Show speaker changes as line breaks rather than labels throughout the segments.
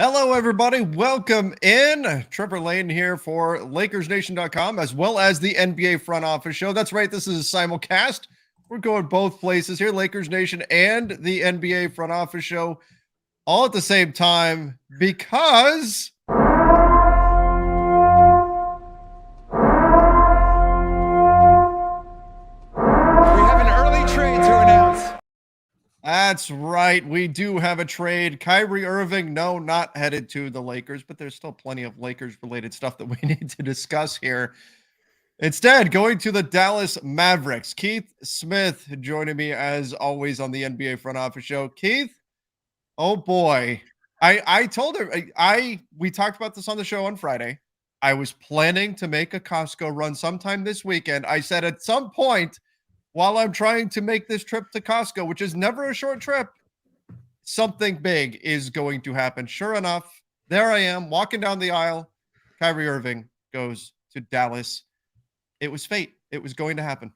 Hello, everybody. Welcome in. Trevor Lane here for LakersNation.com, as well as the NBA Front Office Show. That's right. This is a simulcast. We're going both places here, Lakers Nation and the NBA Front Office Show, all at the same time because that's right. We do have a trade. Kyrie Irving, no, not headed to the Lakers, but there's still plenty of Lakers-related stuff that we need to discuss here. Instead, going to the Dallas Mavericks. Keith Smith joining me as always on the NBA Front Office Show. Keith, oh boy. I told him we talked about this on the show on Friday. I was planning to make a Costco run sometime this weekend. I said at some point while I'm trying to make this trip to Costco, which is never a short trip, something big is going to happen. Sure enough, there I am walking down the aisle. Kyrie Irving goes to Dallas. It was fate. It was going to happen.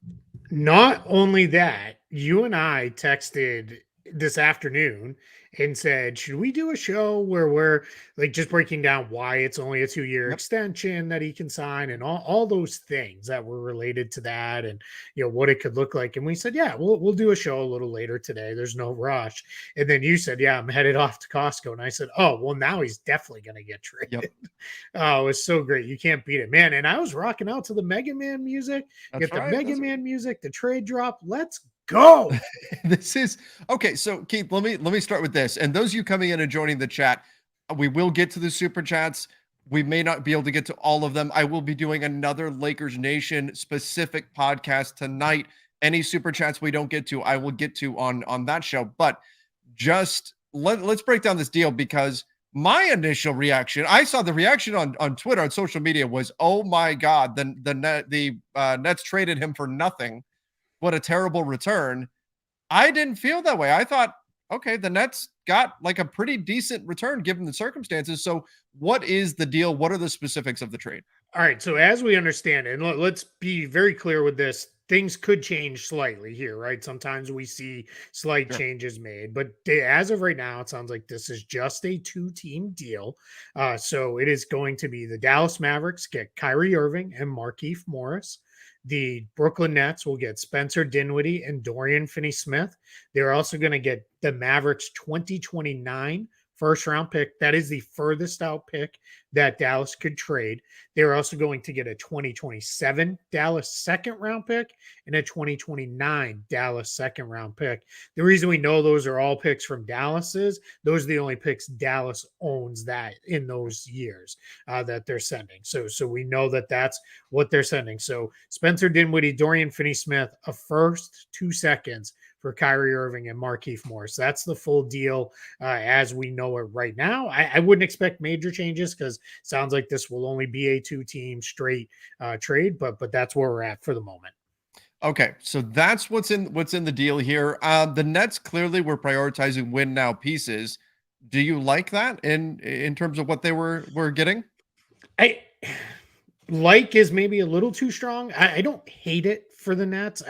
Not only that, you and I texted this afternoon and said, should we do a show where we're like just breaking down why it's only a 2-year extension that he can sign and all those things that were related to that and what it could look like. And we said, yeah, we'll do a show a little later today. There's no rush. And then you said, yeah, I'm headed off to Costco. And I said, oh, well, now he's definitely going to get traded. Yep. Oh, it was so great. You can't beat it, man. And I was rocking out to the Mega Man music. Get the Mega Man music, the trade drop. Let's go.
This is okay. So Keith, let me start with this. And those of you coming in and joining the chat, we will get to the super chats. We may not be able to get to all of them. I will be doing another Lakers Nation specific podcast tonight. Any super chats we don't get to, I will get to on that show. But just let's break down this deal, because my initial reaction, I saw the reaction on Twitter, on social media, was, oh my God, the Nets traded him for nothing. What a terrible return. I didn't feel that way. I thought, okay, the Nets got like a pretty decent return given the circumstances. So what is the deal? What are the specifics of the trade?
All right. So as we understand it, and let's be very clear with this, things could change slightly here, right? Sometimes we see slight changes made, but as of right now, it sounds like this is just a 2-team deal. So it is going to be the Dallas Mavericks get Kyrie Irving and Markieff Morris. The Brooklyn Nets will get Spencer Dinwiddie and Dorian Finney-Smith. They're also going to get the Mavericks 2029 first-round pick. That is the furthest out pick that Dallas could trade. They're also going to get a 2027 Dallas second-round pick and a 2029 Dallas second-round pick. The reason we know those are all picks from Dallas is those are the only picks Dallas owns that in those years that they're sending. So we know that that's what they're sending. So Spencer Dinwiddie, Dorian Finney-Smith, a first, 2 seconds for Kyrie Irving and Markieff Morris. That's the full deal as we know it right now. I wouldn't expect major changes because sounds like this will only be a 2-team straight trade, but that's where we're at for the moment.
Okay, so that's what's in the deal here. The Nets clearly were prioritizing win now pieces. Do you like that in terms of what they were getting?
I like is maybe a little too strong. I don't hate it for the Nets.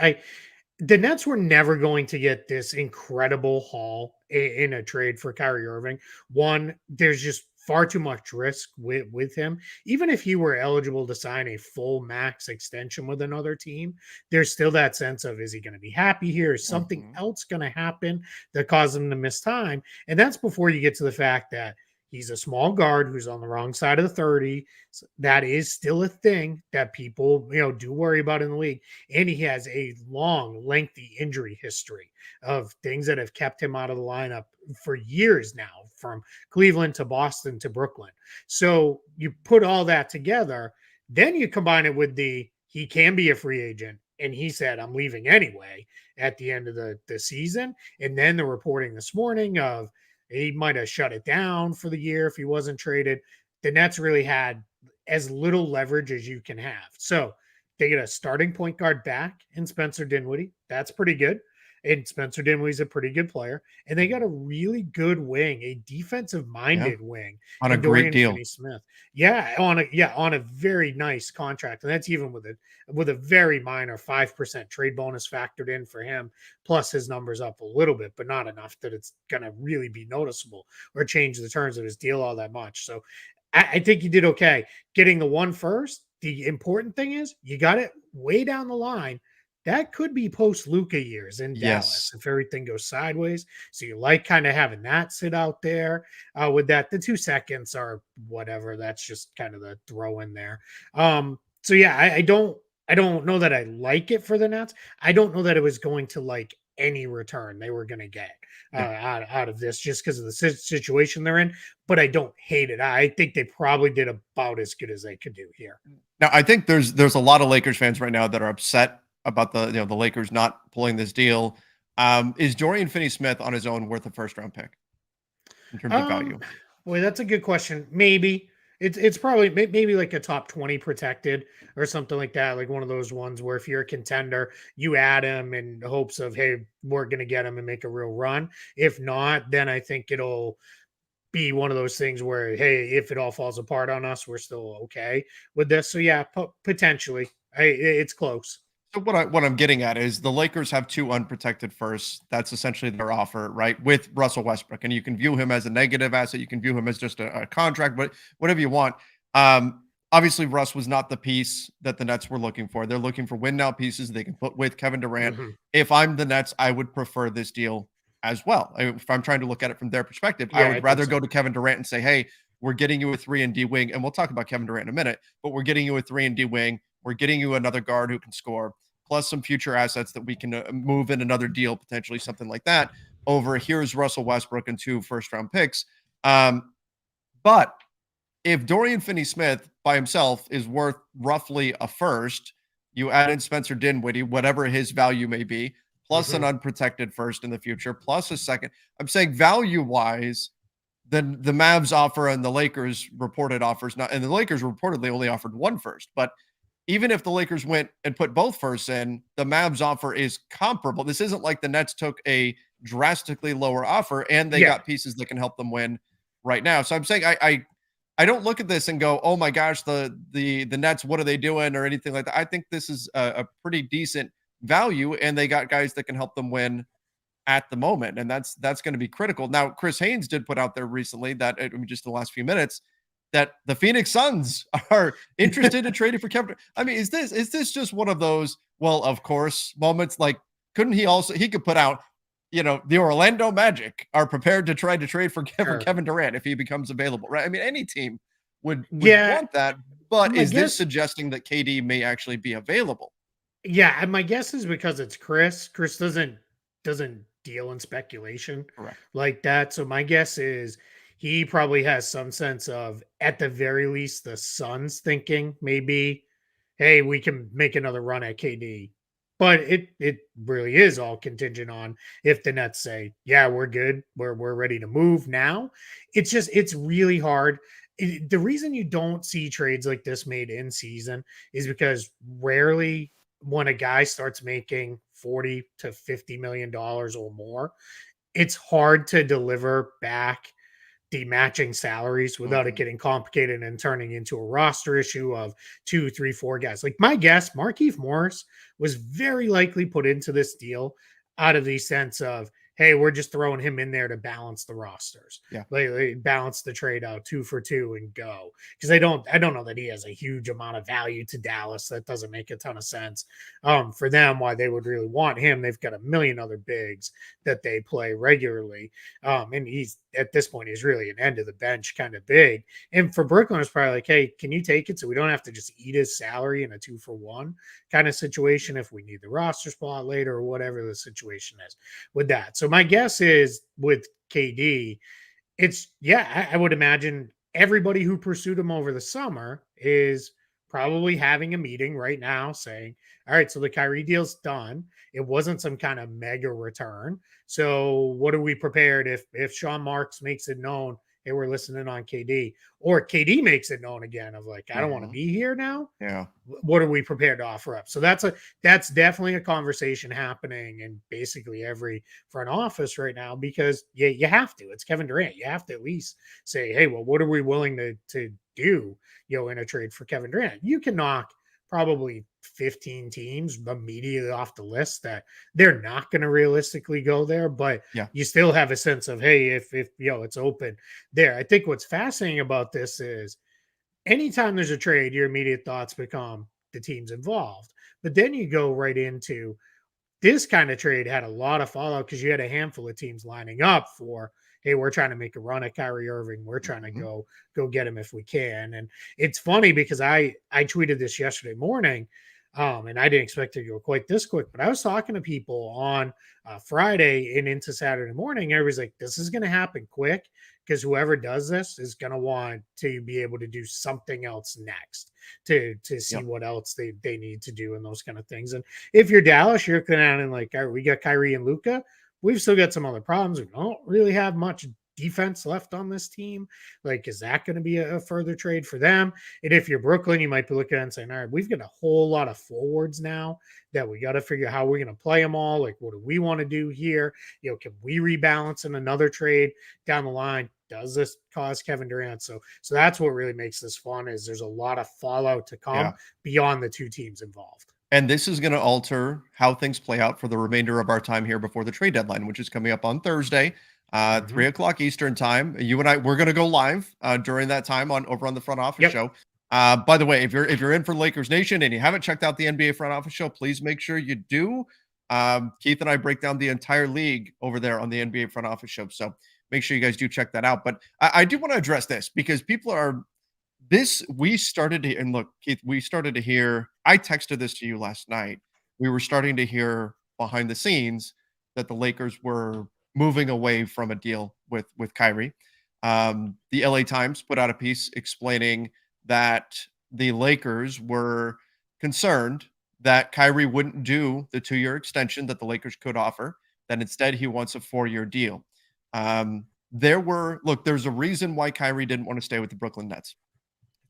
The Nets were never going to get this incredible haul in a trade for Kyrie Irving. One, there's just far too much risk with him. Even if he were eligible to sign a full max extension with another team, there's still that sense of, is he going to be happy here? Is something else going to happen that causes him to miss time? And that's before you get to the fact that he's a small guard who's on the wrong side of the 30. So that is still a thing that people, do worry about in the league. And he has a long, lengthy injury history of things that have kept him out of the lineup for years now, from Cleveland to Boston to Brooklyn. So you put all that together, then you combine it with he can be a free agent. And he said, I'm leaving anyway at the end of the season. And then the reporting this morning of, he might have shut it down for the year if he wasn't traded. The Nets really had as little leverage as you can have. So they get a starting point guard back in Spencer Dinwiddie. That's pretty good. And Spencer Dinwiddie's a pretty good player. And they got a really good wing, a defensive
Yeah,
minded wing
on a
in
great
Dorian
deal.
Finney-Smith. On a very nice contract. And that's even with a very minor 5% trade bonus factored in for him, plus his numbers up a little bit, but not enough that it's gonna really be noticeable or change the terms of his deal all that much. So I think you did okay getting the one first. The important thing is you got it way down the line. That could be post Luca years in Dallas
Yes.
if everything goes sideways. So you like kind of having that sit out there with that. The 2 seconds are whatever. That's just kind of the throw in there. So yeah, I don't know that I like it for the Nets. I don't know that it was going to like any return they were going to get
Yeah.
out of this just because of the situation they're in. But I don't hate it. I think they probably did about as good as they could do here.
Now, I think there's a lot of Lakers fans right now that are upset about the Lakers not pulling this deal. Is Dorian Finney-Smith on his own worth a first round pick in terms of
Um,
value?
boy, that's a good question. Maybe it's probably maybe like a top 20 protected or something like that. Like one of those ones where if you're a contender, you add him in hopes of, hey, we're gonna get him and make a real run. If not, then I think it'll be one of those things where, hey, if it all falls apart on us, we're still okay with this. So yeah, potentially, it's close.
So what I'm getting at is the Lakers have two unprotected firsts. That's essentially their offer, right? With Russell Westbrook, and you can view him as a negative asset. You can view him as just a contract, but whatever you want. Obviously, Russ was not the piece that the Nets were looking for. They're looking for win now pieces they can put with Kevin Durant.
Mhm.
If I'm the Nets, I would prefer this deal as well. If I'm trying to look at it from their perspective, I
Yeah, I
would
think
rather
so.
go to Kevin Durant and say, "Hey, we're getting you a 3-and-D wing," and we'll talk about Kevin Durant in a minute. But we're getting you a 3-and-D wing. We're getting you another guard who can score plus some future assets that we can move in another deal, potentially something like that. Over here's Russell Westbrook and 2 first-round picks. But if Dorian Finney-Smith by himself is worth roughly a first, you add in Spencer Dinwiddie, whatever his value may be, plus an
Mhm.
unprotected first in the future, plus a second. I'm saying value-wise, the Mavs offer and the Lakers reported offers not, and the Lakers reportedly only offered one first, but even if the Lakers went and put both firsts in, the Mavs offer is comparable. This isn't like the Nets took a drastically lower offer and they
Yeah,
got pieces that can help them win right now. So I'm saying I don't look at this and go, oh my gosh, the Nets, what are they doing or anything like that. I think this is a pretty decent value, and they got guys that can help them win at the moment, and that's going to be critical. Now, Chris Haynes did put out there recently that just in the last few minutes that the Phoenix Suns are interested in trading for Kevin. I mean, is this just one of those well, of course moments? Like, couldn't he could put out, the Orlando Magic are prepared to try to trade for
sure.
Kevin Durant if he becomes available, right? I mean, any team would
Yeah,
want that, but
my
is this
guess.
suggesting that KD may actually be available?
Yeah, and my guess is because it's Chris. Chris doesn't deal in speculation
Correct.
like that. So my guess is he probably has some sense of, at the very least, the Suns thinking maybe, hey, we can make another run at KD. But it really is all contingent on if the Nets say, yeah, we're good, we're ready to move now. It's really hard. The reason you don't see trades like this made in season is because rarely when a guy starts making 40 to 50 million dollars or more, it's hard to deliver back the matching salaries without it
Mhm.
getting complicated and turning into a roster issue of two, three, four guys. Like my guess, Markieff Morris was very likely put into this deal out of the sense of, hey, we're just throwing him in there to balance the rosters,
Yeah.
like balance the trade out 2 for 2 and go. Because I don't know that he has a huge amount of value to Dallas. That doesn't make a ton of sense for them. Why they would really want him? They've got a million other bigs that they play regularly. And he's at this point, he's really an end of the bench kind of big. And for Brooklyn, it's probably like, hey, can you take it so we don't have to just eat his salary in a 2-for-1 kind of situation if we need the roster spot later or whatever the situation is with that. So my guess is with KD, it's yeah, I would imagine everybody who pursued him over the summer is probably having a meeting right now saying, all right, so the Kyrie deal's done. It wasn't some kind of mega return. So what are we prepared if Sean Marks makes it known, hey, we're listening on KD, or KD makes it known again of like, I don't want to
Mhm.
be here now.
Yeah.
What are we prepared to offer up? So that's definitely a conversation happening in basically every front office right now, because you have to. It's Kevin Durant. You have to at least say, hey, well, what are we willing to do, in a trade for Kevin Durant? You can knock probably 15 teams immediately off the list that they're not going to realistically go there, but
Yeah.
you still have a sense of, hey, if it's open there. I think what's fascinating about this is anytime there's a trade, your immediate thoughts become the teams involved. But then you go right into this kind of trade had a lot of fallout because you had a handful of teams lining up for, hey, we're trying to make a run at Kyrie Irving. We're trying to
Mhm.
go get him if we can. And it's funny because I tweeted this yesterday morning, and I didn't expect it to go quite this quick. But I was talking to people on Friday and into Saturday morning. Everybody's like, this is going to happen quick because whoever does this is going to want to be able to do something else next to see
Yep.
what else they need to do and those kind of things. And if you're Dallas, you're looking at it like, all right, we got Kyrie and Luca. We've still got some other problems. We don't really have much defense left on this team. Like, is that going to be a further trade for them? And if you're Brooklyn, you might be looking at it and saying, all right, we've got a whole lot of forwards now that we got to figure out how we're going to play them all. Like, what do we want to do here? Can we rebalance in another trade down the line? Does this cause Kevin Durant? So that's what really makes this fun is there's a lot of fallout to come
Yeah.
beyond the two teams involved.
And this is going to alter how things play out for the remainder of our time here before the trade deadline, which is coming up on Thursday,
Mm-hmm.
3 o'clock Eastern time. You and I, we're going to go live during that time over on the front office
Yep.
show. By the way, if you're in for Lakers Nation and you haven't checked out the NBA front office show, please make sure you do. Keith and I break down the entire league over there on the NBA front office show, so make sure you guys do check that out. But I do want to address this because people are this we started to and look, Keith, we started to hear I texted this to you last night. We were starting to hear behind the scenes that the Lakers were moving away from a deal with Kyrie. The LA Times put out a piece explaining that the Lakers were concerned that Kyrie wouldn't do the 2-year extension that the Lakers could offer, that instead he wants a 4-year deal. There's a reason why Kyrie didn't want to stay with the Brooklyn Nets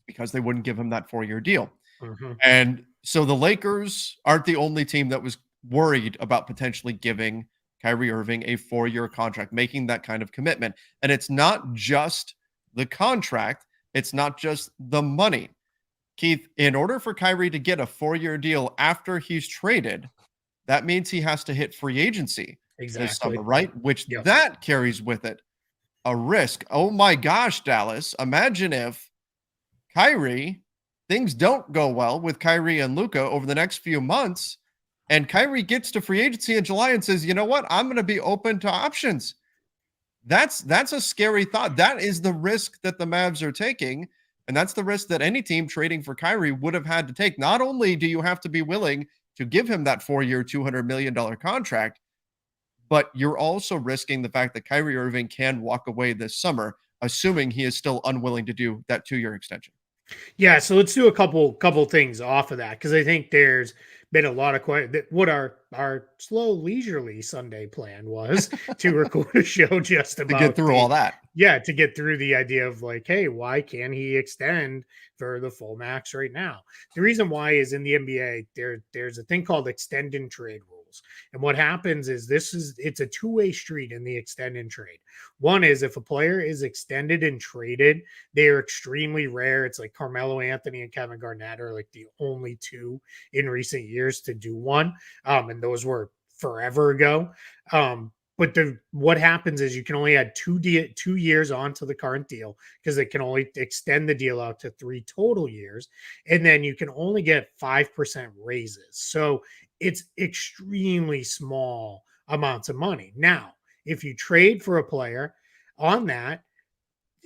because they wouldn't give him that 4-year deal.
Mm-hmm.
And so the Lakers aren't the only team that was worried about potentially giving Kyrie Irving a 4-year contract, making that kind of commitment. And it's not just the contract, it's not just the money. Keith, in order for Kyrie to get a 4-year deal after he's traded, that means he has to hit free agency this
Exactly.
summer, right? Which
Yep.
that carries with it a risk. Oh my gosh, Dallas. Imagine if Kyrie, things don't go well with Kyrie and Luca over the next few months, and Kyrie gets to free agency in July and says, "You know what? I'm going to be open to options." That's a scary thought. That is the risk that the Mavs are taking, and that's the risk that any team trading for Kyrie would have had to take. Not only do you have to be willing to give him that 4-year, $200 million contract, but you're also risking the fact that Kyrie Irving can walk away this summer, assuming he is still unwilling to do that 2-year extension.
Yeah, so let's do a couple things off of that because I think there's been a lot of what our slow leisurely Sunday plan was to record a show just
To get
about
through all that.
to get through the idea of like, hey, why can't he extend for the full max right now? The reason why is in the NBA there's a thing called extend and trade rules. And what happens is it's a two-way street in the extend and trade. One is if a player is extended and traded, they are extremely rare. It's like Carmelo Anthony and Kevin Garnett are like the only two in recent years to do one. And those were forever ago. But what happens is you can only add 2 years onto the current deal because it can only extend the deal out to 3 total years. And then you can only get 5% raises. So it's extremely small amounts of money. Now, if you trade for a player on that,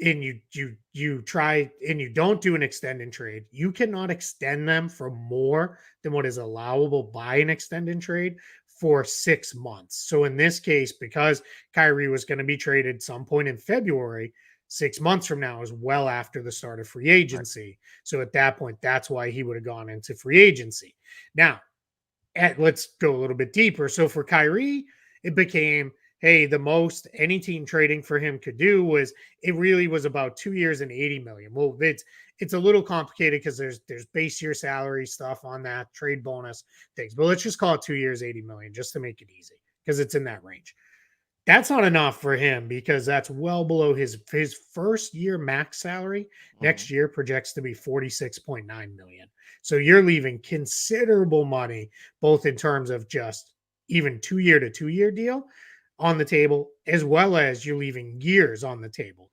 and you try and you don't do an extend and trade, you cannot extend them for more than what is allowable by an extend and trade for 6 months. So in this case, because Kyrie was going to be traded some point in February, 6 months from now is well after the start of free
Right.
agency. So at that point, that's why he would have gone into free agency. Now, let's go a little bit deeper. So for Kyrie, it became, hey, the most any team trading for him could do was it really was about 2 years and 80 million. Well, it's a little complicated because there's base year salary stuff on that, trade bonus things. But let's just call it 2 years, 80 million, just to make it easy, because it's in that range. That's not enough for him because that's well below his first year max salary.
Mhm.
Next year projects to be 46.9 million. So you're leaving considerable money, both in terms of just even 2 year to 2 year deal on the table, as well as you're leaving years on the table.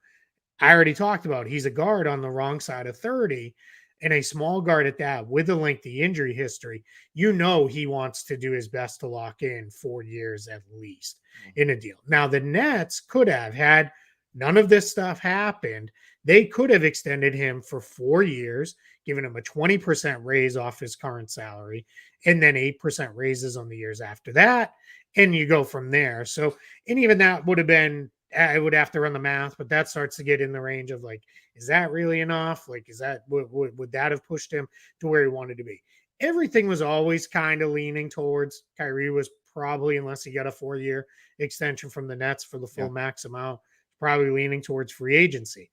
I already talked about he's a guard on the wrong side of 30 and a small guard at that with a lengthy injury history. You know, he wants to do his best to lock in 4 years at least in a deal. Now, the Nets could have had none of this stuff happened. They could have extended him for 4 years, given him a 20% raise off his current salary, and then 8% raises on the years after that. And you go from there. So, and even that would have been, I would have to run the math, but that starts to get in the range of like, is that really enough? Like, is that would that have pushed him to where he wanted to be? Everything was always kind of leaning towards Kyrie was probably, unless he got a 4 year extension from the Nets for the
Yeah.
full max amount, probably leaning towards free agency.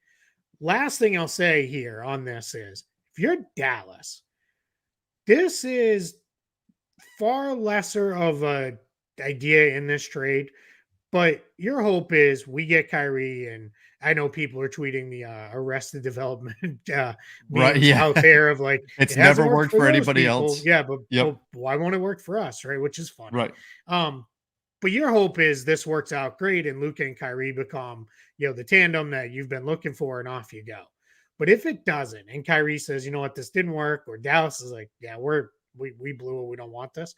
Last thing I'll say here on this is if you're Dallas, this is far lesser of a idea in this trade. But your hope is we get Kyrie, and I know people are tweeting the Arrested Development
Right.
memes
Yeah.
out there of like,
It's
it hasn't
never
worked
worked
for
for
those
anybody
people.
else.
Yeah,
Yep.
but why won't it work for us, right? Which is funny.
Right.
Um, but your hope is this works out great and Luka and Kyrie become, the tandem that you've been looking for, and off you go. But if it doesn't, and Kyrie says, you know what, this didn't work, or Dallas is like, yeah, we blew it, we don't want this.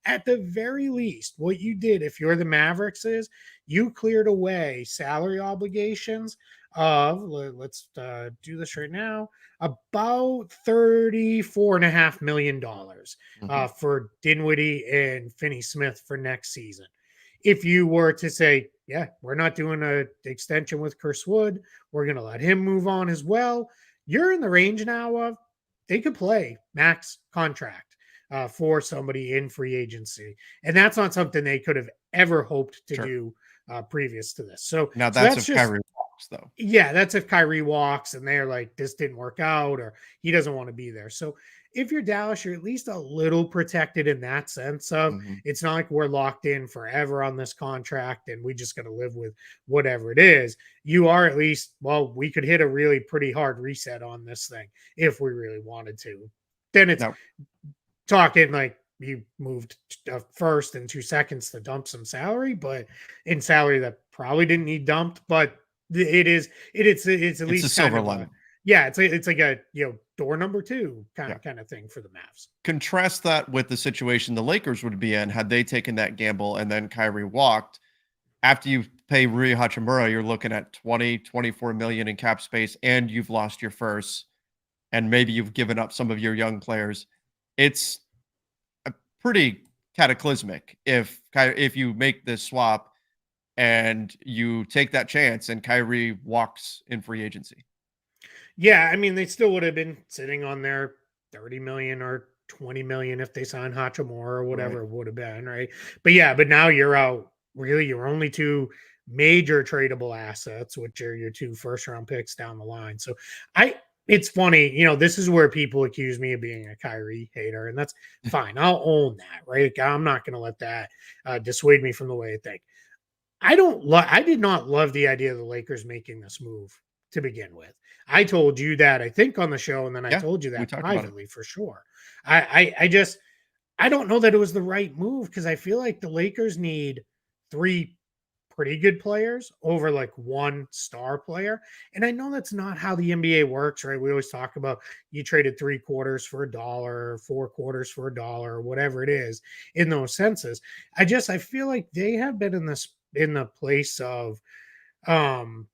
At the very least, what you did, if you're the Mavericks, is you cleared away salary obligations of, let's do this right now, about $34.5 million
Mhm.
for Dinwiddie and Finney Smith for next season. If you were to say, yeah, we're not doing an extension with Chris Wood, we're going to let him move on as well, you're in the range now of they could play max contract for somebody in free agency. And that's not something they could have ever hoped to
Sure.
do previous to this. So,
Now
so
that's
that's
if
just,
Kyrie walks, though.
yeah, that's if Kyrie walks and they're like, this didn't work out or he doesn't want to be there. So if you're Dallas, you're at least a little protected in that sense of
Mhm.
it's not like we're locked in forever on this contract and we just got to live with whatever it is. You are at least, well, we could hit a really pretty hard reset on this thing if we really wanted to. Then it's
Now,
talking like you moved first in 2 seconds to dump some salary, but in salary that probably didn't need dumped. But it's at
it's a
least kind
silver
of a,
lining.
yeah, it's like a door number two
Yeah.
kind of thing for the Mavs.
Contrast that with the situation the Lakers would be in had they taken that gamble and then Kyrie walked. After you pay Rui Hachimura, you're looking at 20, 24 million in cap space, and you've lost your first, and maybe you've given up some of your young players. It's a pretty cataclysmic if you make this swap and you take that chance and Kyrie walks in free agency.
Yeah, I mean they still would have been sitting on their 30 million or 20 million if they signed Hachimura or
Right.
whatever it would have been, right? But yeah, but now you're out really your only two major tradable assets, which are your two first round picks down the line. So I it's funny, this is where people accuse me of being a Kyrie hater, and that's fine. I'll own that, right? I'm not going to let that dissuade me from the way I think. I did not love the idea of the Lakers making this move to begin with. I told you that I think on the show, and then I
Yeah,
told you
we
that
talked about it.
privately for sure. I just I don't know that it was the right move because I feel like the Lakers need three pretty good players over like one star player. And I know that's not how the NBA works, right? We always talk about you traded 3/4 for a dollar, 4/4 for a dollar, whatever it is in those senses. I feel like they have been in the place of um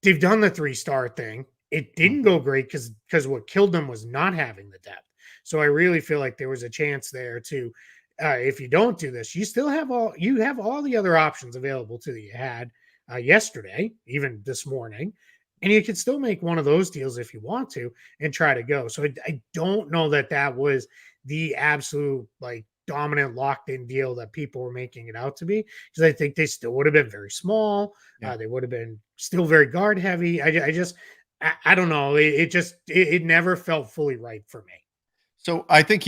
they've done the 3-star thing. It didn't
Mhm.
go great because what killed them was not having the depth. So I really feel like there was a chance there to, if you don't do this, you have all the other options available to you had yesterday, even this morning, and you could still make one of those deals if you want to and try to go. So I don't know that that was the absolute like dominant locked in deal that people were making it out to be, because I think they still would have been very small.
Yeah.
They would have been still very guard heavy. I don't know. It never felt fully right for me.
So I think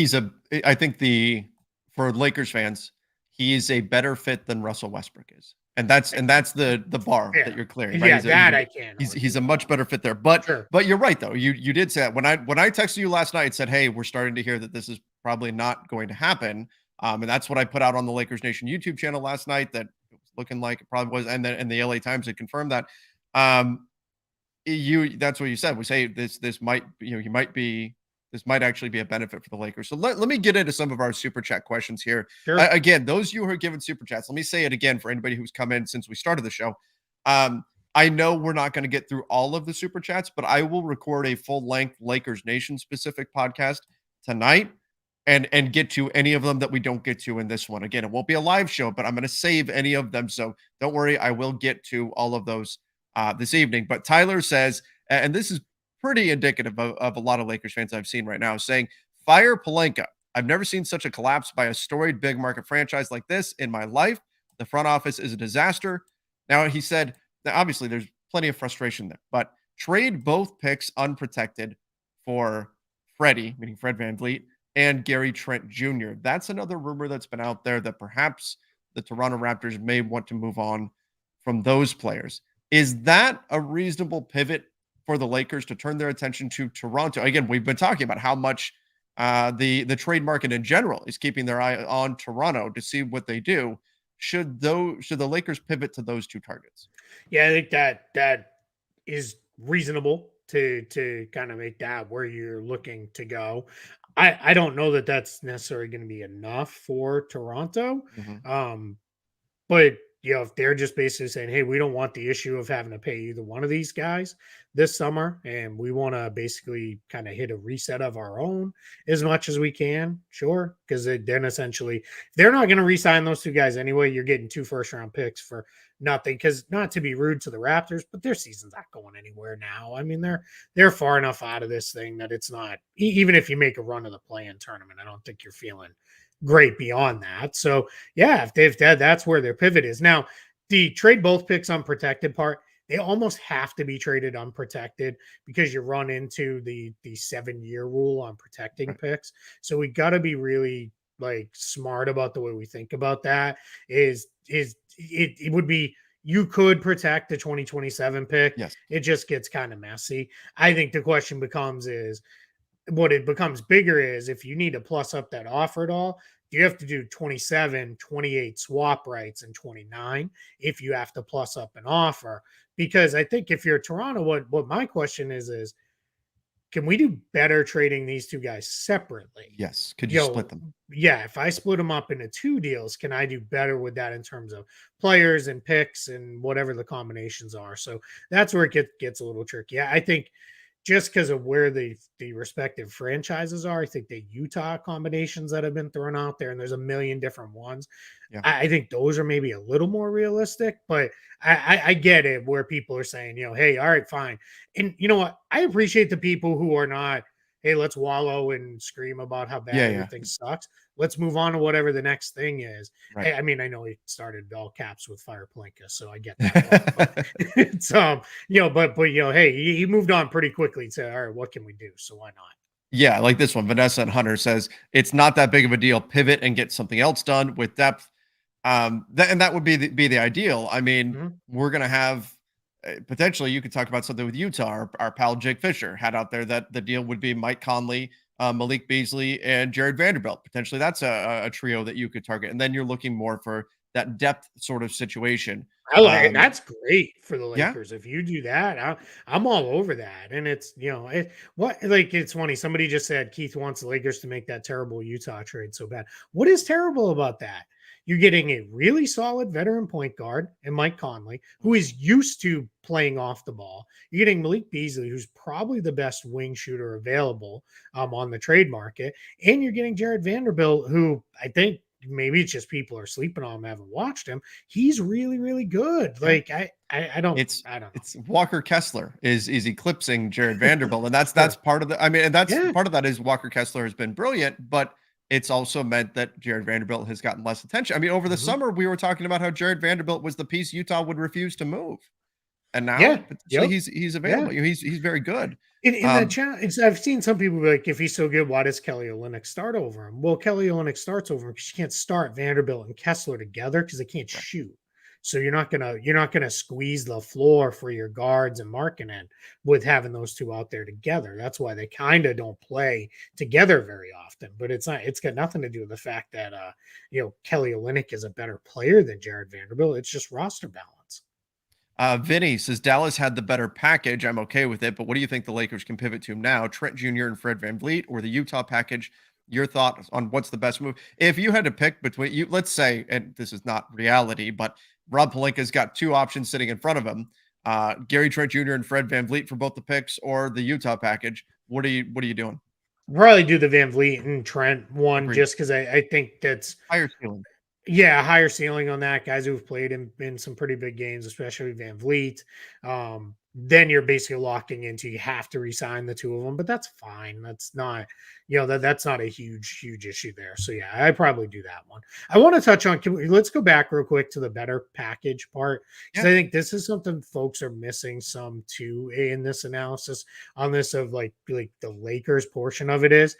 for Lakers fans, he is a better fit than Russell Westbrook is. And that's the bar that
Yeah.
you're clearing, right?
Yeah, that I can't
He's
argue
a much
about.
better fit there. But
Sure.
but you're right though. You did say that when I texted you last night and said, "Hey, we're starting to hear that this is probably not going to happen." And that's what I put out on the Lakers Nation YouTube channel last night, that it was looking like it probably was, and the LA Times had confirmed that. Um, that's what you said. We say this might, this might actually be a benefit for the Lakers. So let me get into some of our super chat questions here.
Sure.
Again, those you who are giving super chats, let me say it again for anybody who's come in since we started the show. I know we're not going to get through all of the super chats, but I will record a full length Lakers Nation specific podcast tonight and get to any of them that we don't get to in this one. Again, it won't be a live show, but I'm going to save any of them. So don't worry, I will get to all of those this evening. But Tyler says, and this is pretty indicative of a lot of Lakers fans I've seen right now, saying, "Fire Pelinka. I've never seen such a collapse by a storied big market franchise like this in my life. The front office is a disaster." Now, he said, that obviously there's plenty of frustration there, but trade both picks unprotected for Freddie, meaning Fred VanVleet, and Gary Trent Jr. That's another rumor that's been out there, that perhaps the Toronto Raptors may want to move on from those players. Is that a reasonable pivot for the Lakers to turn their attention to Toronto? Again, we've been talking about how much the trade market in general is keeping their eye on Toronto to see what they do. Should the Lakers pivot to those two targets?
Yeah, I think that is reasonable to kind of make that where you're looking to go. I don't know that that's necessarily going to be enough for Toronto.
Mhm.
Um, But if they're just basically saying, "Hey, we don't want the issue of having to pay either one of these guys this summer, and we want to basically kind of hit a reset of our own as much as we can," sure. Because then essentially, if they're not going to re-sign those two guys anyway, you're getting 2 first-round picks for nothing. Because not to be rude to the Raptors, but their season's not going anywhere now. I mean, they're far enough out of this thing that it's not. Even if you make a run of the play-in tournament, I don't think you're feeling great beyond that. So yeah, if that's where their pivot is. Now, the trade both picks unprotected part, they almost have to be traded unprotected because you run into the 7-year rule on protecting
Right.
picks. So we got to be really like smart about the way we think about that. It would be, you could protect the 2027 pick.
Yes.
It just gets kind of messy. I think the question becomes is, what it becomes bigger is, if you need to plus up that offer at all, you have to do 27, 28 swap rights and 29 if you have to plus up an offer. Because I think if you're Toronto, what my question is can we do better trading these two guys separately?
Yes. Could you split them?
Yeah, if I split them up into 2 deals, can I do better with that in terms of players and picks and whatever the combinations are? So that's where it gets a little tricky. I think just because of where the respective franchises are, I think the Utah combinations that have been thrown out there, and there's a million different ones.
Yeah.
I think those are maybe a little more realistic, but I get it where people are saying, hey, all right, fine. And you know what? I appreciate the people who are not, hey, let's wallow and scream about how bad
Yeah.
everything sucks. Let's move on to whatever the next thing is.
Right.
I mean, I know he started all caps with Fire Plinka, so I get that. But it's hey, he moved on pretty quickly to, all right, what can we do? So why not?
Yeah, like this one. Vanessa and Hunter says it's not that big of a deal. Pivot and get something else done with depth. That would be the ideal. I mean,
Mhm.
we're gonna have potentially, you could talk about something with Utah. Our pal Jake Fisher had out there that the deal would be Mike Conley, Malik Beasley, and Jared Vanderbilt. Potentially, that's a trio that you could target, and then you're looking more for that depth sort of situation.
I like it. That's great for the
Yeah,
Lakers. If you do that, I'm all over that. And it's, it's funny. Somebody just said Keith wants the Lakers to make that terrible Utah trade so bad. What is terrible about that? You're getting a really solid veteran point guard and Mike Conley, who is used to playing off the ball. You're getting Malik Beasley, who's probably the best wing shooter available on the trade market. And you're getting Jared Vanderbilt, who I think maybe it's just people are sleeping on him, haven't watched him. He's really, really good.
yeah.
Like I don't
It's
know.
it's Walker Kessler is eclipsing Jared Vanderbilt, and that's
Sure.
part of the. I mean, and that's
Yeah.
part of that is Walker Kessler has been brilliant, but it's also meant that Jared Vanderbilt has gotten less attention. I mean, over the
Mhm.
summer, we were talking about how Jared Vanderbilt was the piece Utah would refuse to move. And now
Yeah.
potentially
Yep.
he's
Yeah.
available. He's very good.
In that
Um,
challenge, I've seen some people be like, if he's so good, why does Kelly Olynyk start over him? Well, Kelly Olynyk starts over him because you can't start Vanderbilt and Kessler together because they can't
right.
shoot. So you're not gonna squeeze the floor for your guards and Markkanen with having those two out there together. That's why they kind of don't play together very often. But it's got nothing to do with the fact that Kelly Olynyk is a better player than Jared Vanderbilt. It's just roster balance.
Vinny says Dallas had the better package. I'm okay with it, but what do you think the Lakers can pivot to now? Trent Jr. and Fred VanVleet or the Utah package? Your thoughts on what's the best move? If you had to pick between you, let's say, and this is not reality, but Rob Pelinka's got two options sitting in front of him. Gary Trent Jr. and Fred VanVleet for both the picks or the Utah package. What are you doing?
Probably do the Van Vliet and Trent one
Agreed.
just because I think that's
Higher ceiling.
yeah, higher ceiling on that. Guys who've played in some pretty big games, especially Van Vliet. Then you're basically locking into you have to resign the two of them, but that's fine. That's not, that's not a huge issue there. So yeah, I probably do that one. I want to touch on. Let's go back real quick to the better package part because
Yeah.
I think this is something folks are missing some too in this analysis on this of like the Lakers portion of it is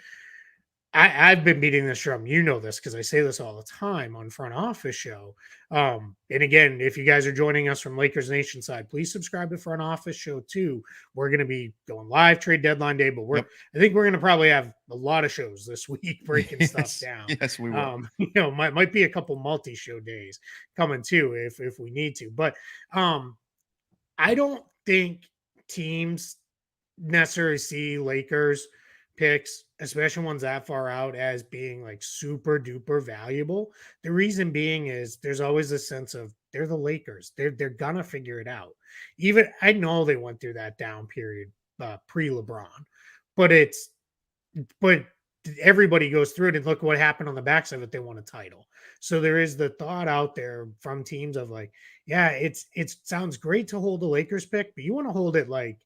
I've been beating this drum. You know this because I say this all the time on Front Office Show. And again, if you guys are joining us from Lakers Nation side, please subscribe to Front Office Show too. We're going to be going live trade deadline day, but
Yep.
I think we're going to probably have a lot of shows this week breaking stuff
Yes.
down.
Yes, we will.
Might be a couple multi-show days coming too if we need to. But I don't think teams necessarily see Lakers picks, especially ones that far out, as being like super duper valuable. The reason being is there's always a sense of they're the Lakers. They're gonna figure it out. Even I know they went through that down period pre LeBron, but but everybody goes through it and look what happened on the backside of it. They won a title. So there is the thought out there from teams of like, yeah, it sounds great to hold the Lakers pick, but you want to hold it like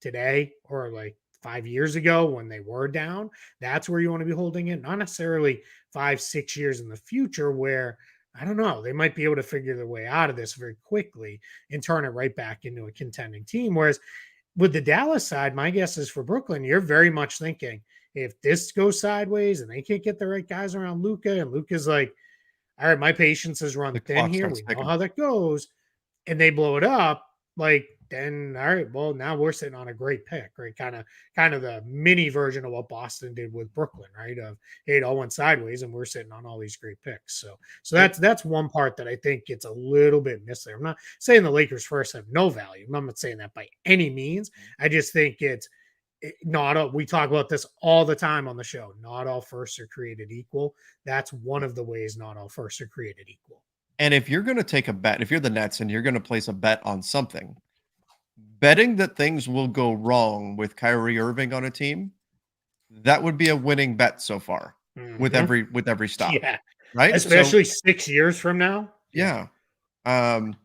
today or like 5 years ago when they were down. That's where you want to be holding it, not necessarily 5, 6 years in the future where I don't know, they might be able to figure their way out of this very quickly and turn it right back into a contending team. Whereas with the Dallas side, my guess is for Brooklyn, you're very much thinking if this goes sideways and they can't get the right guys around Luca, and Luca's like, all right, my patience is run
The
thin
clock
here.
starts
We know
ticking.
how that goes. And they blow it up, like then all right, well, now we're sitting on a great pick, right? Kind of the mini version of what Boston did with Brooklyn, right? Of hey, it all went sideways and we're sitting on all these great picks. So
Yep.
that's one part that I think gets a little bit missed there. I'm not saying the Lakers first have no value. I'm not saying that by any means. I just think it's not all, we talk about this all the time on the show. Not all firsts are created equal. That's one of the ways not all firsts are created equal.
And if you're going to take a bet, if you're the Nets and you're going to place a bet on something, betting that things will go wrong with Kyrie Irving on a team, that would be a winning bet so far
Mhm.
with every stop,
Yeah,
right? So,
especially 6 years from now. Yeah.
yeah. Um,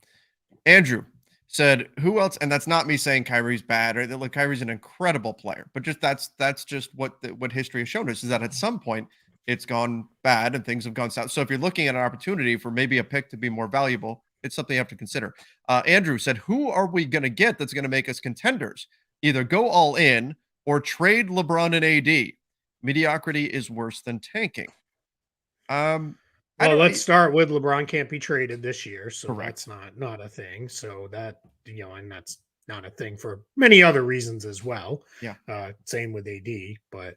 Andrew said, "Who else?" And that's not me saying Kyrie's bad. Or look, Kyrie's an incredible player, but just that's just what history has shown us is that at some point it's gone bad and things have gone south. So if you're looking at an opportunity for maybe a pick to be more valuable, it's something you have to consider. Andrew said, "Who are we going to get that's going to make us contenders? Either go all in or trade LeBron and AD. Mediocrity is worse than tanking." Um, I
Well,
don't.
let's start with LeBron can't be traded this year, so that's
Correct.
not a thing. So that and that's not a thing for many other reasons as well.
Yeah.
Same with AD, but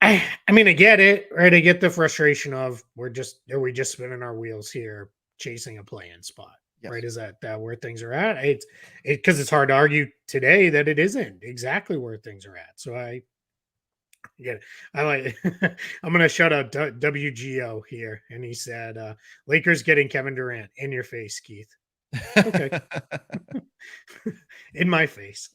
I mean I get it, right? I get the frustration of are we just spinning our wheels here, chasing a play-in spot, right?
Yes.
Is that where things are at? It's because it's hard to argue today that it isn't exactly where things are at. So I get it. I like. I'm gonna shout out WGO here, and he said, "Lakers getting Kevin Durant in your face, Keith." Okay, in my face.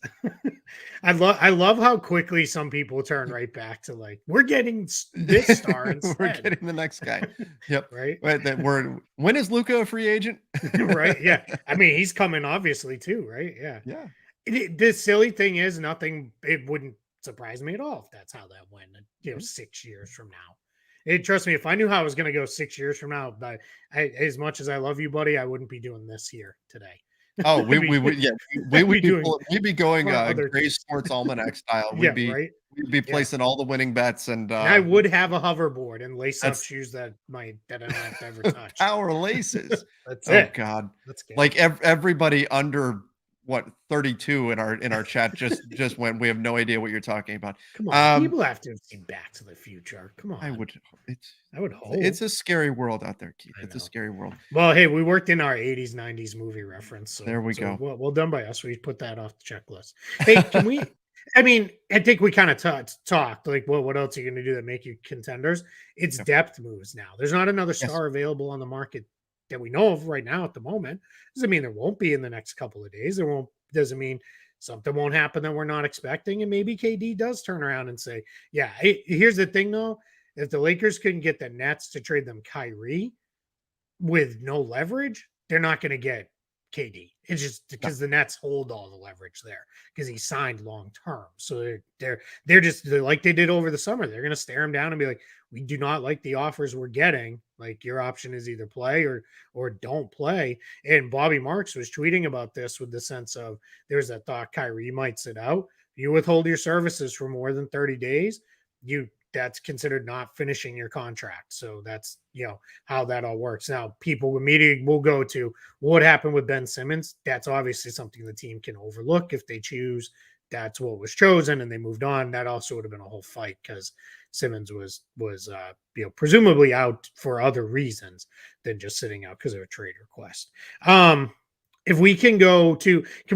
I love how quickly some people turn right back to like we're getting this star
We're
instead,
getting the next guy. Yep.
right?
Right. That word. When is Luca a free agent?
Right? Yeah. I mean, he's coming obviously too, right? Yeah.
Yeah.
The silly thing is, nothing. It wouldn't surprise me at all if that's how that went.
Mhm.
6 years from now. Trust me, if I knew how it was going to go 6 years from now, as much as I love you, buddy, I wouldn't be doing this here today.
Oh, we would, yeah, we would be
doing
we'd be going
other
Gray
things.
Sports Almanac style.
Yeah, right.
We'd be placing all the winning bets, and
I would have a hoverboard and lace up
that's
shoes that I don't have to ever touch.
power laces.
That's
Oh
it.
God,
That's good.
like everybody under what 32 in our chat just went. We have no idea what you're talking about.
Come on, people have to have seen Back to the Future. Come on,
I would
hope.
it's a scary world out there, Keith.
I
It's a
know.
scary world.
Well, hey, we worked in our 80s, 90s movie reference. So
There we go.
Well done by us. We put that off the checklist. Hey, can we? I mean, I think we kind of talked like, well, what else are you going to do that make you contenders? It's
Yep.
depth moves now. There's not another
Yes.
star available on the market that we know of right now at the moment. Doesn't mean there won't be in the next couple of days. There won't. Doesn't mean something won't happen that we're not expecting. And maybe KD does turn around and say, yeah. Here's the thing, though. If the Lakers couldn't get the Nets to trade them Kyrie with no leverage, they're not going to get KD. It's just because the Nets hold all the leverage there because he signed long term. So they're just like they did over the summer. They're going to stare him down and be like, we do not like the offers we're getting. Like your option is either play or don't play. And Bobby Marks was tweeting about this with the sense of there's that thought Kyrie might sit out. You withhold your services for more than 30 days, that's considered not finishing your contract. So that's, how that all works. Now, people immediately will go to what happened with Ben Simmons. That's obviously something the team can overlook if they choose. That's what was chosen and they moved on. That also would have been a whole fight because Simmons was presumably out for other reasons than just sitting out because of a trade request. If we can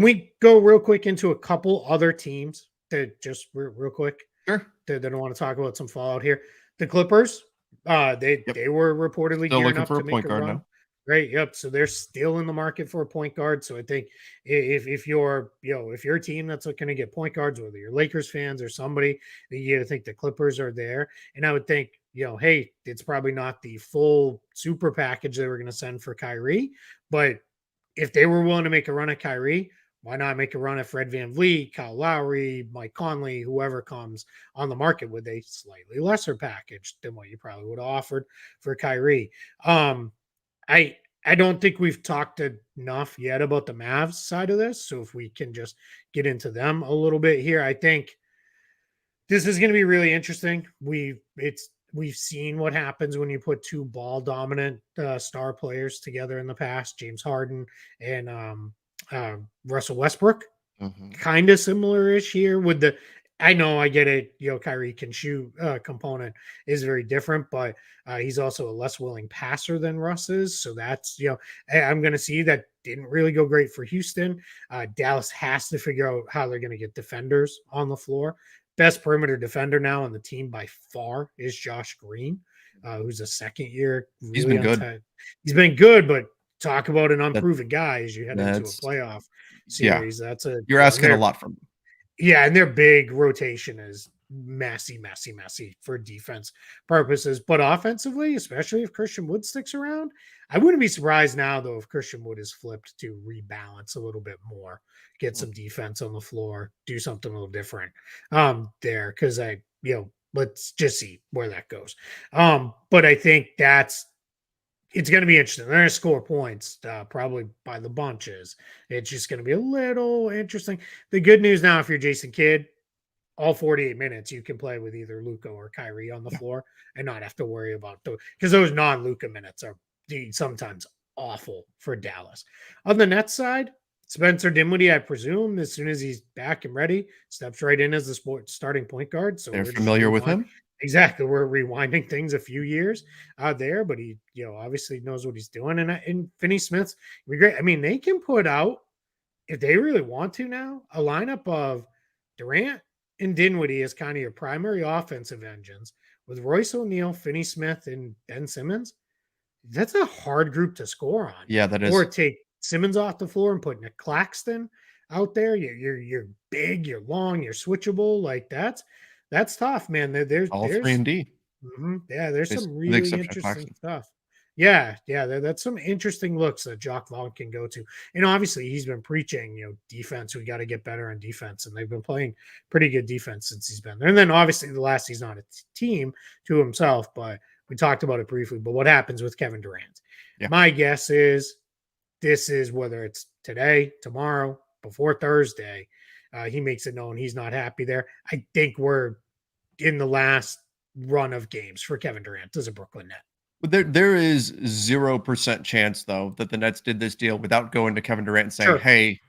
we go real quick into a couple other teams that just real quick?
Sure.
They don't want to talk about some fallout here. The Clippers, they were reportedly
Still
gearing
looking
up
for
to
a
make
point
a
guard
run.
now.
Right. Yep. So they're still in the market for a point guard. So I think if you're a team that's looking to get point guards, whether you're Lakers fans or somebody, you got to think the Clippers are there. And I would think, hey, it's probably not the full super package they were going to send for Kyrie, but if they were willing to make a run at Kyrie, why not make a run at Fred VanVleet, Kyle Lowry, Mike Conley, whoever comes on the market with a slightly lesser package than what you probably would have offered for Kyrie? I don't think we've talked enough yet about the Mavs side of this. So if we can just get into them a little bit here, I think this is going to be really interesting. We've seen what happens when you put two ball dominant star players together in the past, James Harden and Russell Westbrook.
Mm-hmm.
Kind of similar-ish here with I know I get it. Kyrie can shoot component is very different, but he's also a less willing passer than Russ is. So that's, I'm going to see that didn't really go great for Houston. Dallas has to figure out how they're going to get defenders on the floor. Best perimeter defender now on the team by far is Josh Green, who's a second year. Really
He's been good.
He's been good, but talk about an unproven guy as you head into a playoff series.
Yeah.
That's
you're asking a lot from him.
Yeah, and their big rotation is messy for defense purposes. But offensively, especially if Christian Wood sticks around, I wouldn't be surprised now, though, if Christian Wood is flipped to rebalance a little bit more, get some defense on the floor, do something a little different there. Because let's just see where that goes. But I think it's going to be interesting. They're going to score points probably by the bunches. It's just going to be a little interesting. The good news now, if you're Jason Kidd, all 48 minutes, you can play with either Luka or Kyrie on the floor and not have to worry about because those non-Luka minutes are sometimes awful for Dallas. On the Nets side, Spencer Dinwiddie, I presume, as soon as he's back and ready, steps right in as the starting point guard. So
they're familiar with him.
Exactly. We're rewinding things a few years there, but he, obviously knows what he's doing. And Finney Smith's be great. I mean, they can put out, if they really want to now, a lineup of Durant and Dinwiddie as kind of your primary offensive engines with Royce O'Neal, Finney Smith, and Ben Simmons. That's a hard group to score on.
Yeah, that is.
Or take Simmons off the floor and put Nick Claxton out there. You're big, you're long, you're switchable. Like that's tough, man. There's
all 3-and-D.
Mm-hmm. Yeah, there's some really interesting stuff. Yeah, that's some interesting looks that Jock Vaughn can go to. And obviously, he's been preaching, defense. We got to get better on defense, and they've been playing pretty good defense since he's been there. And then obviously, the last he's not a team to himself, but we talked about it briefly, but what happens with Kevin Durant?
Yeah.
My guess is this is whether it's today, tomorrow, before Thursday, he makes it known he's not happy there. I think we're in the last run of games for Kevin Durant as a Brooklyn Net.
But there is 0% chance though that the Nets did this deal without going to Kevin Durant and saying,
Sure.
"Hey,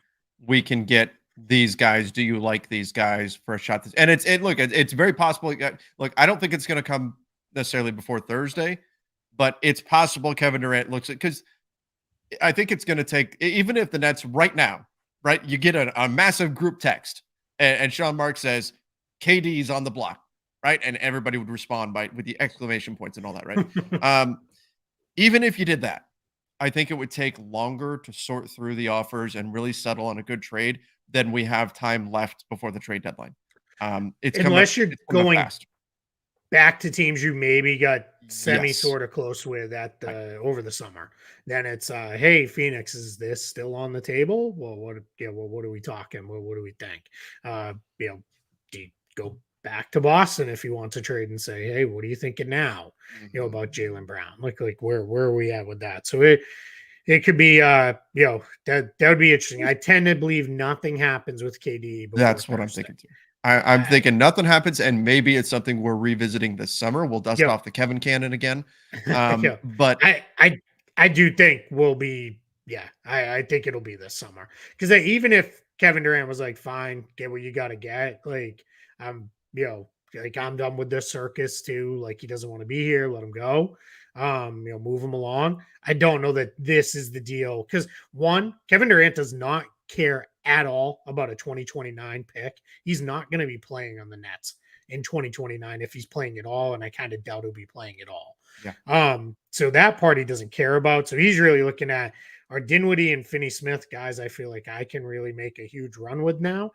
we can get these guys. Do you like these guys for a shot?" And it's very possible. Look, I don't think it's going to come necessarily before Thursday, but it's possible Kevin Durant looks at, because I think it's going to take, even if the Nets right now, right, you get a massive group text and Sean Mark says KD's on the block, right, and everybody would respond with the exclamation points and all that, right? Even if you did that, I think it would take longer to sort through the offers and really settle on a good trade than we have time left before the trade deadline.
Unless you're going
fast.
Back to teams you maybe got
Yes.
sort of close with at the over the summer. Then it's hey, Phoenix, is this still on the table? Well, what are we talking? What do we think? Do you go back to Boston if you want to trade and say, hey, what are you thinking now? About Jaylen Brown. Like where are we at with that? So it could be that would be interesting. I tend to believe nothing happens with KD.
That's what I'm thinking too. I'm thinking nothing happens, and maybe it's something we're revisiting this summer. We'll dust off the Kevin cannon again. But
I do think we'll be, I think it'll be this summer. Because even if Kevin Durant was like, fine, get what you got to get, like, I'm done with this circus too. Like, he doesn't want to be here, let him go. Move him along. I don't know that this is the deal. Because one, Kevin Durant does not care at all about a 2029 pick. He's not going to be playing on the Nets in 2029 if he's playing at all, and I kind of doubt he'll be playing at all.
Yeah.
So that part he doesn't care about. So he's really looking at our Dinwiddie and Finney Smith guys. I feel like I can really make a huge run with now.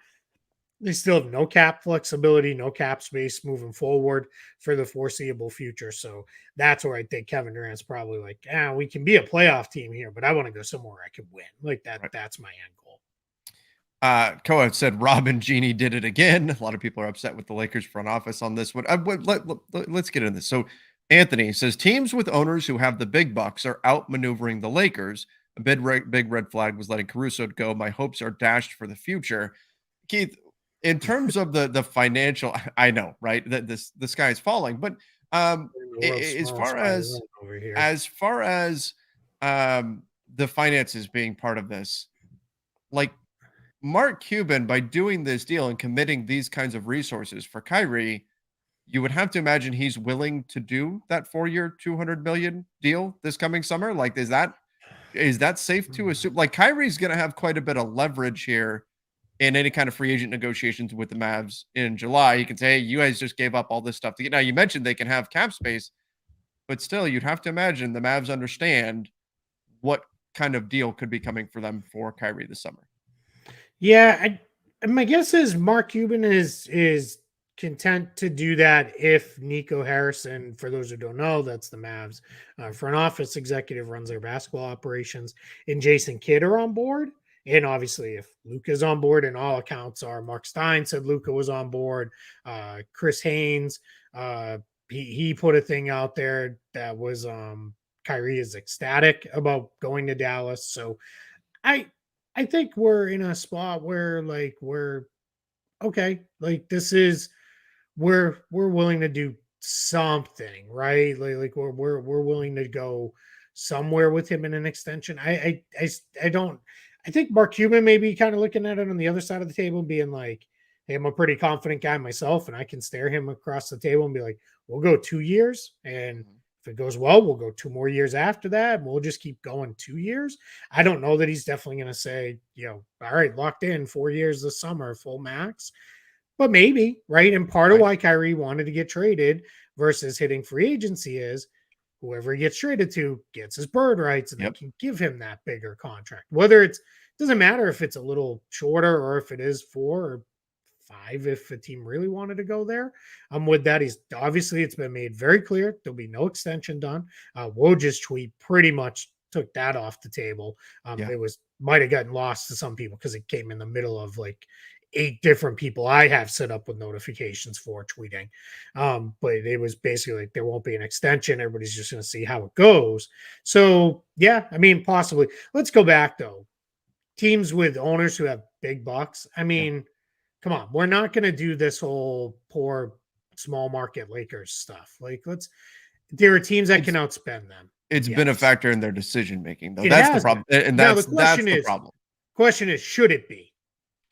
They still have no cap flexibility, no cap space moving forward for the foreseeable future. So that's where I think Kevin Durant's probably like, we can be a playoff team here, but I want to go somewhere I can win. Like that. Right. That's my end goal.
Koa said Rob and Jeannie did it again. A lot of people are upset with the Lakers front office on this one. Let's get into this. So Anthony says teams with owners who have the big bucks are outmaneuvering the Lakers. A big red flag was letting Caruso go. My hopes are dashed for the future. Keith, in terms of the financial, I know, right? That the sky is falling, but as far as the finances being part of this, like Mark Cuban, by doing this deal and committing these kinds of resources for Kyrie, you would have to imagine he's willing to do that 4-year, $200 million deal this coming summer. Like, is that safe to assume? Like, Kyrie's going to have quite a bit of leverage here in any kind of free agent negotiations with the Mavs in July. You can say, hey, you guys just gave up all this stuff to get. Now, you mentioned they can have cap space, but still, you'd have to imagine the Mavs understand what kind of deal could be coming for them for Kyrie this summer.
Yeah, my guess is Mark Cuban is content to do that if Nico Harrison, for those who don't know, that's the Mavs front office executive, runs their basketball operations, and Jason Kidd are on board. And obviously, if Luka's on board, and all accounts are, Mark Stein said Luka was on board. Chris Haynes, he put a thing out there that was Kyrie is ecstatic about going to Dallas. So I think we're in a spot where like we're okay. Like this is we're willing to do something, right? Like we're willing to go somewhere with him in an extension. I don't. I think Mark Cuban may be kind of looking at it on the other side of the table and being like, hey, I'm a pretty confident guy myself, and I can stare him across the table and be like, we'll go 2 years. And if it goes well, we'll go 2 more years after that. And we'll just keep going 2 years. I don't know that he's definitely going to say, all right, locked in 4 years this summer, full max. But maybe, right? And part of why Kyrie wanted to get traded versus hitting free agency is whoever he gets traded to gets his bird rights, and they can give him that bigger contract. Whether doesn't matter if it's a little shorter or if it is 4 or 5, if a team really wanted to go there. I'm with that. It's been made very clear there'll be no extension done. Woj's tweet pretty much took that off the table. It might have gotten lost to some people because it came in the middle of like 8 different people I have set up with notifications for tweeting. But it was basically like there won't be an extension. Everybody's just going to see how it goes. So, yeah, I mean, possibly. Let's go back, though. Teams with owners who have big bucks. I
Yeah.
mean, come on. We're not going to do this whole poor small market Lakers stuff. Like, there are teams that
It's
can outspend them.
it's been a
Yes.
factor in their decision making, though.
It
That's the
has been.
problem, and
Now the
that's the problem.
question is, should it be?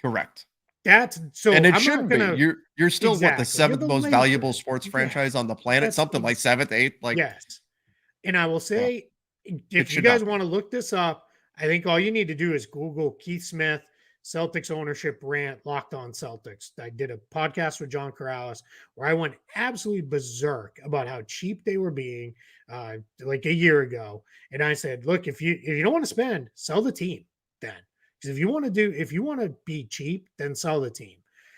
Correct.
That's so
And it
I'm not
shouldn't be.
gonna
You're still what, the
exactly. You're
7th
the
most valuable
Lakers.
sports
Yes.
franchise on the planet,
That's
something like 7th, 8th, like
yes. And I will
yeah,
say,
it
if you
should not
guys
be.
want to look this up, I think all you need to do is Google Keith Smith, Celtics ownership rant, Locked On Celtics. I did a podcast with John Corrales where I went absolutely berserk about how cheap they were being like a year ago. And I said, look, if you don't want to spend, sell the team then. Because if you want to be cheap, then sell the team.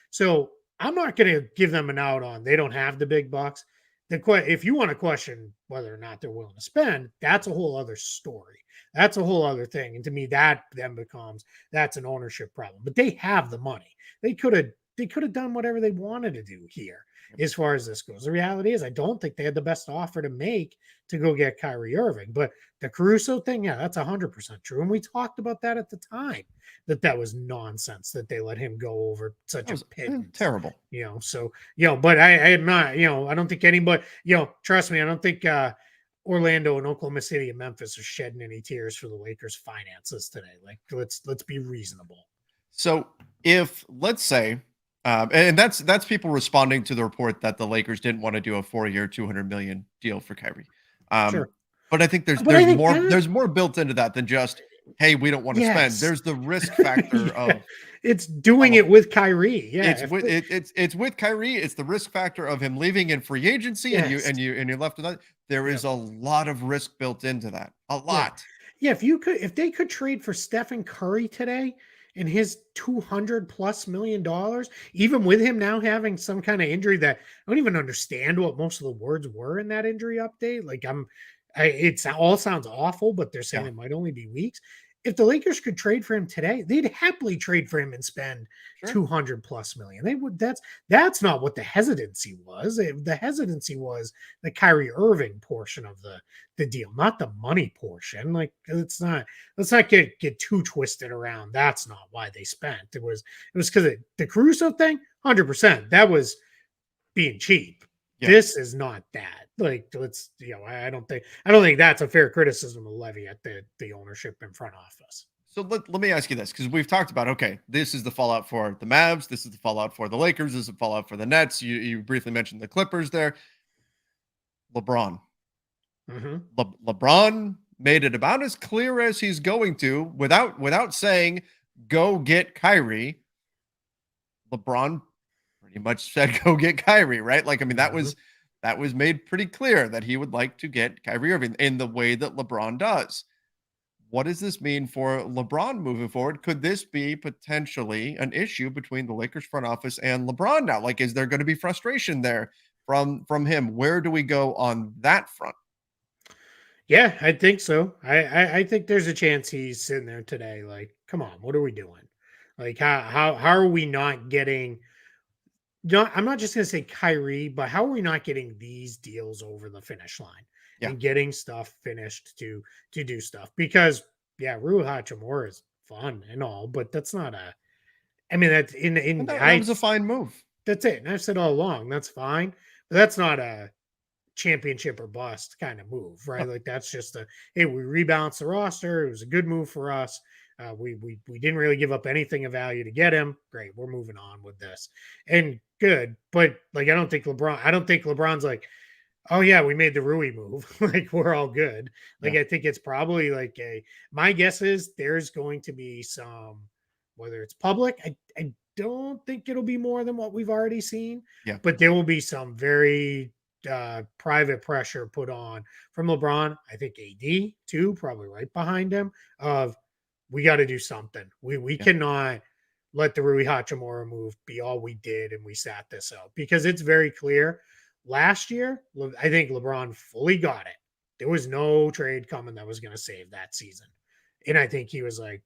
So I'm not going to give them an out on they don't have the big bucks. If you want to question whether or not they're willing to spend, that's a whole other story. That's a whole other thing. And to me, that then becomes that's an ownership problem. But they have the money. They could have done whatever they wanted to do here as far as this goes. The reality is I don't think they had the best offer to make to go get Kyrie Irving. But the Caruso thing, yeah, that's 100% true. And we talked about that at the time, that was nonsense that they let him go over such a pittance.
Terrible.
So, but I am not, I don't think anybody, trust me, I don't think Orlando and Oklahoma City and Memphis are shedding any tears for the Lakers finances today. Like, let's be reasonable.
So if, let's say, and that's people responding to the report that the Lakers didn't want to do a 4-year, $200 million deal for Kyrie.
Sure.
But I think there's more built into that than just, hey, we don't want to spend. There's the risk factor of
it's doing it with Kyrie. Yeah,
it's with Kyrie. It's the risk factor of him leaving in free agency, and you're left with that. There is a lot of risk built into that. A lot.
Yeah, if they could trade for Stephen Curry today and his $200+ million, even with him now having some kind of injury that I don't even understand what most of the words were in that injury update. Like it all sounds awful, but they're saying it might only be weeks. If the Lakers could trade for him today, they'd happily trade for him and spend $200+ million. They would. That's not what the hesitancy was. The hesitancy was the Kyrie Irving portion of the deal, not the money portion. Like let's not get too twisted around. That's not why they spent. It was because the Caruso thing, 100%. That was being cheap. Yeah. This is not that. Like, I don't think that's a fair criticism to levy at the ownership and front office.
So let me ask you this, because we've talked about, okay, this is the fallout for the Mavs, this is the fallout for the Lakers, this is the fallout for the Nets. You briefly mentioned the Clippers there. LeBron. LeBron made it about as clear as he's going to, without saying, go get Kyrie. LeBron pretty much said, go get Kyrie, right? Like, I mean, that was made pretty clear that he would like to get Kyrie Irving in the way that LeBron does. What does this mean for LeBron moving forward? Could this be potentially an issue between the Lakers front office and LeBron now? Like, is there going to be frustration there from him? Where do we go on that front?
Yeah, I think so. I think there's a chance he's sitting there today. Like, come on, what are we doing? Like, how are we not getting? I'm not just going to say Kyrie, but how are we not getting these deals over the finish line and getting stuff finished to do stuff? Because Rui Hachimura is fun and all, but that's not that's that
was a fine move.
That's it. And I've said all along, that's fine, but that's not a championship or bust kind of move, right? Like that's just hey, we rebalanced the roster. It was a good move for us. We didn't really give up anything of value to get him. Great, we're moving on with this, and good. But like, I don't think LeBron's like, oh yeah, we made the Rui move. Like we're all good. Like I think it's probably like my guess is there's going to be some, whether it's public, I don't think it'll be more than what we've already seen.
Yeah,
but there will be some very private pressure put on from LeBron. I think AD too, probably right behind him. Of we got to do something. We cannot let the Rui Hachimura move be all we did and we sat this out, because it's very clear. Last year, I think LeBron fully got it. There was no trade coming that was going to save that season. And I think he was like,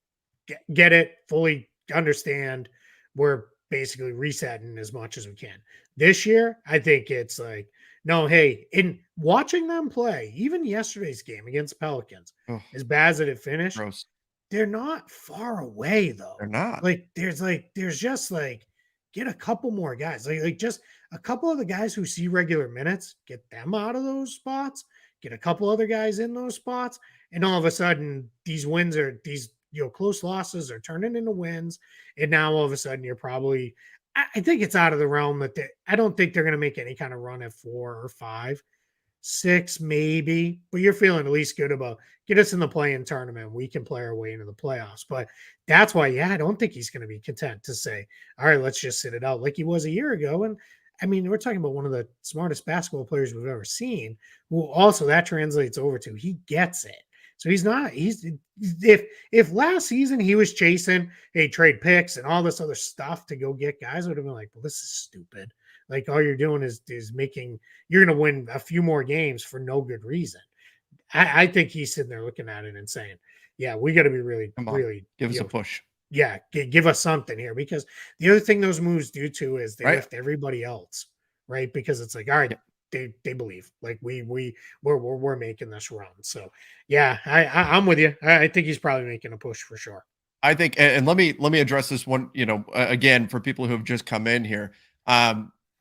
get it, fully understand. We're basically resetting as much as we can. This year, I think it's like, no, hey, in watching them play, even yesterday's game against Pelicans,
Ugh,
as bad as it finished,
gross.
they're not far away though.
They're not.
There's just like get a couple more guys. Like just a couple of the guys who see regular minutes, get them out of those spots, get a couple other guys in those spots, and all of a sudden these wins are these close losses are turning into wins. And now all of a sudden you're probably I think it's out of the realm that I don't think they're gonna make any kind of run at 4 or 5. 6 maybe, but you're feeling at least good about get us in the play-in tournament. We can play our way into the playoffs. But that's why, yeah, I don't think he's going to be content to say, all right, let's just sit it out like he was a year ago. And I mean, we're talking about one of the smartest basketball players we've ever seen, who also that translates over to he gets it. So he's if last season he was chasing, hey, trade picks and all this other stuff to go get guys, I would have been like, well, this is stupid. Like all you're doing is making you're going to win a few more games for no good reason. I think he's sitting there looking at it and saying, yeah, we got to be really,
Come on.
really
Give us a push.
Yeah, give us something here. Because the other thing those moves do too is they
Right.
lift everybody else, right? Because it's like, all right, they believe like we're making this run. So yeah, I'm with you. I think he's probably making a push for sure.
I think, and let me address this one, again, for people who have just come in here.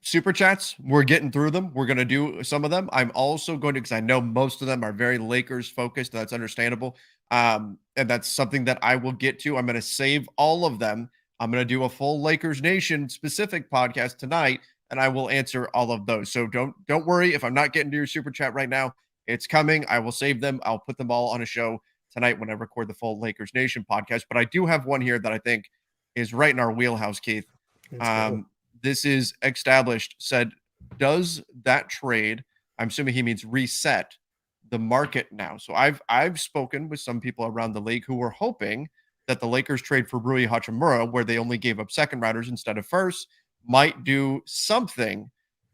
Super chats, we're getting through them. We're going to do some of them. I'm also going to, because I know most of them are very Lakers focused. That's understandable. And that's something that I will get to. I'm going to save all of them. I'm going to do a full Lakers Nation specific podcast tonight, and I will answer all of those. So don't worry if I'm not getting to your super chat right now. It's coming. I will save them. I'll put them all on a show tonight when I record the full Lakers Nation podcast. But I do have one here that I think is right in our wheelhouse, Keith. This is established, said, does that trade, I'm assuming he means reset the market now. So I've spoken with some people around the league who were hoping that the Lakers trade for Rui Hachimura, where they only gave up second rounders instead of first, might do something